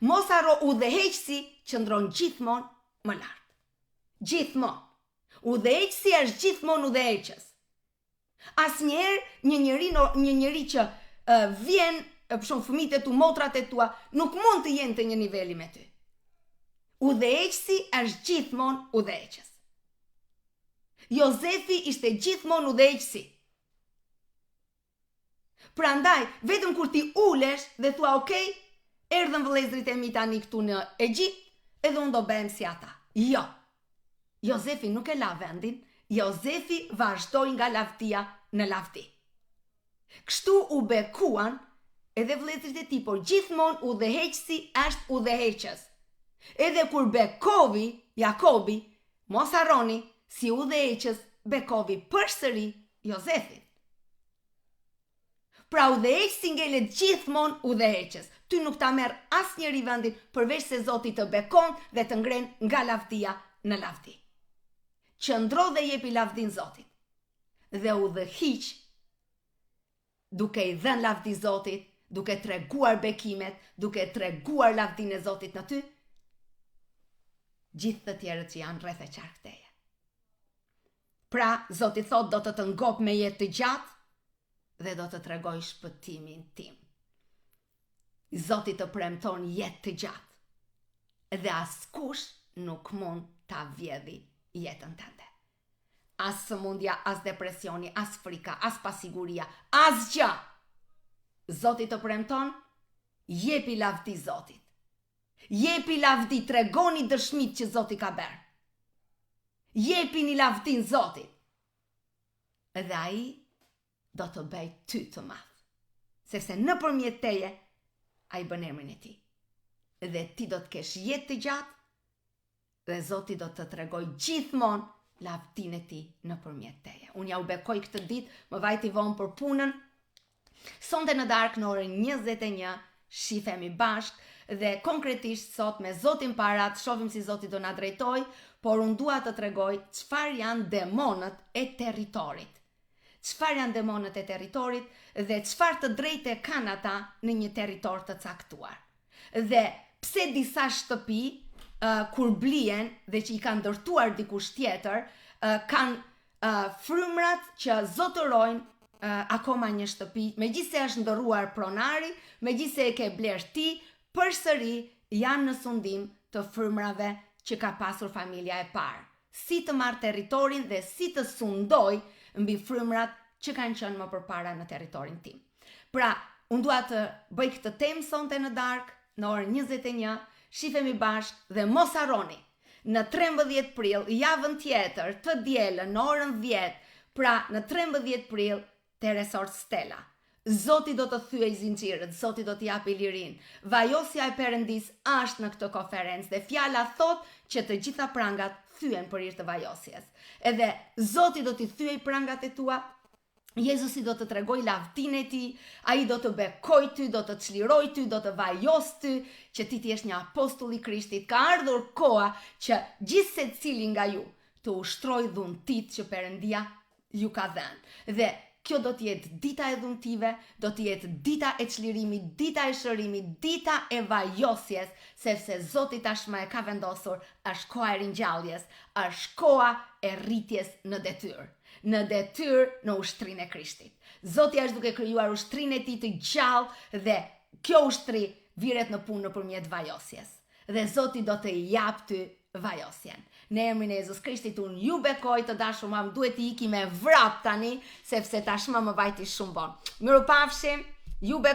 Mos harro, udhëheqësi qëndron gjithmonë më lart. Gjithmonë. Udhëheqësi është gjithmonë udhëheqës. Asnjëherë një njeri që vjen për shumë fëmijët e tu, motrat e tua, nuk mund të jenë të një niveli me ty. Udhëheqësi është gjithmonë udhëheqës. Jozefi ishte gjithmonë udhëheqësi. Prandaj, vetëm kur ti ulesh dhe thua, okay, erdhën vëllezërit e mi tani këtu në Egjipt, edhe unë do bëhem si ata. Jo. Jozefi nuk e la vendin, Jozefi vazhdoi nga lavdia në lavdi. Kështu u bekuan edhe vëllezërit e tij, por gjithmonë udhëheqësi është udhëheqës. Edhe kur bekovi Jakobi, mos harroni, si udhëheqës bekovi përsëri Jozefin. Pra udhëheqësi ngelet gjithmonë udhëheqës. Ty nuk ta merr asnjëri vendin përveç se Zoti të bekon dhe të ngren nga lavdia në lavdi. Qëndro dhe jepi lavdin Zotit. Dhe udhëhiq duke i dhënë lavdi Zotit, duke treguar bekimet, duke treguar lavdin e Zotit në ty, gjithë të tjerët që janë rreth e qark teje. Pra, Zoti thot do të ngop me jetë të gjatë dhe do të tregoj shpëtimin tim. Zoti të premton jetë të gjatë. Dhe askush nuk mund ta vjedhi jetën tënde. As sëmundja, as depresioni, as frika, as pasiguria, as gjë. Zoti të premton, jepi lavdi Zotit. Jepi lavdi, tregoni dëshmit që Zoti ka bërë. Jepi një lavdin Zotit. Dhe ai do të bëj ty të madh. Sepse nëpërmjet teje, ai bën emrin e tij. Dhe ti do të kesh jetë të gjatë, dhe Zoti do të tregoj gjithmonë lavdin e tij nëpërmjet teje. Unë ja u bekoj këtë ditë, më vajti vonë për punën. Sonte në darkë në orën 21 shifemi bashkë dhe konkretisht sot me Zotin para të shohim si Zoti do na drejtoj, por unë dua të tregoj çfarë janë demonët e territorit. Çfarë janë demonët e territorit dhe çfarë të drejtë kanë ata në një territor të caktuar. Dhe pse disa shtëpi kur blien dhe që i kanë ndërtuar dikush tjetër, kanë frymrat që zotërojnë akoma një shtëpi, megjithse është ndërruar pronari, megjithse e ke bler ti, përsëri janë në sundim të frymrave që ka pasur familja e parë. Si të marrë territorin dhe si të sundoj mbi frymrat që kanë qenë më përpara në territorin tim. Pra, unë dua të bëj këtë temë sonte në darkë, në orën 21, shifemi bashkë dhe mos harroni. Në 13 prill, javën tjetër, të dielën në orën 10, pra në 13 prill, te Resort Stella. Zoti do të thyej zinxhirët, Zoti do t'i japi lirinë. Vajosja e Perëndis është në këtë konferencë dhe fjala thot që të gjitha prangat thyen për hir të vajosjes. Edhe Zoti do t'i thyej prangat e tua. Jezusi do të tregoj lavdin e tij, ai do të bekoj ty, do të çliroj ty, do të vajos ty, që ti jesh një apostull i Krishtit. Ka ardhur koha që gjithë secili nga ju të ushtroj dhuntit që Perëndia ju ka dhënë. Dhe kjo do të jetë dita e dhuntive, do të jetë dita e çlirimit, dita e shërimit, dita e vajosjes, sepse Zoti tashmë e ka vendosur, është koha e ringjalljes, është koha e rritjes në detyrë. Në detyrë në ushtrinë e Krishtit. Zoti është duke krijuar ushtrinë e tij të gjallë dhe kjo ushtri viret në punë nëpërmjet vajosjes. Dhe Zoti do të jap ty vajosjen. Në emrin e Jezus Krishtit unë ju bekoj të dashur, mam duhet të iki me vrap tani, sepse tashmë më vajti shumë bon. Mirupafshim, ju bekoj.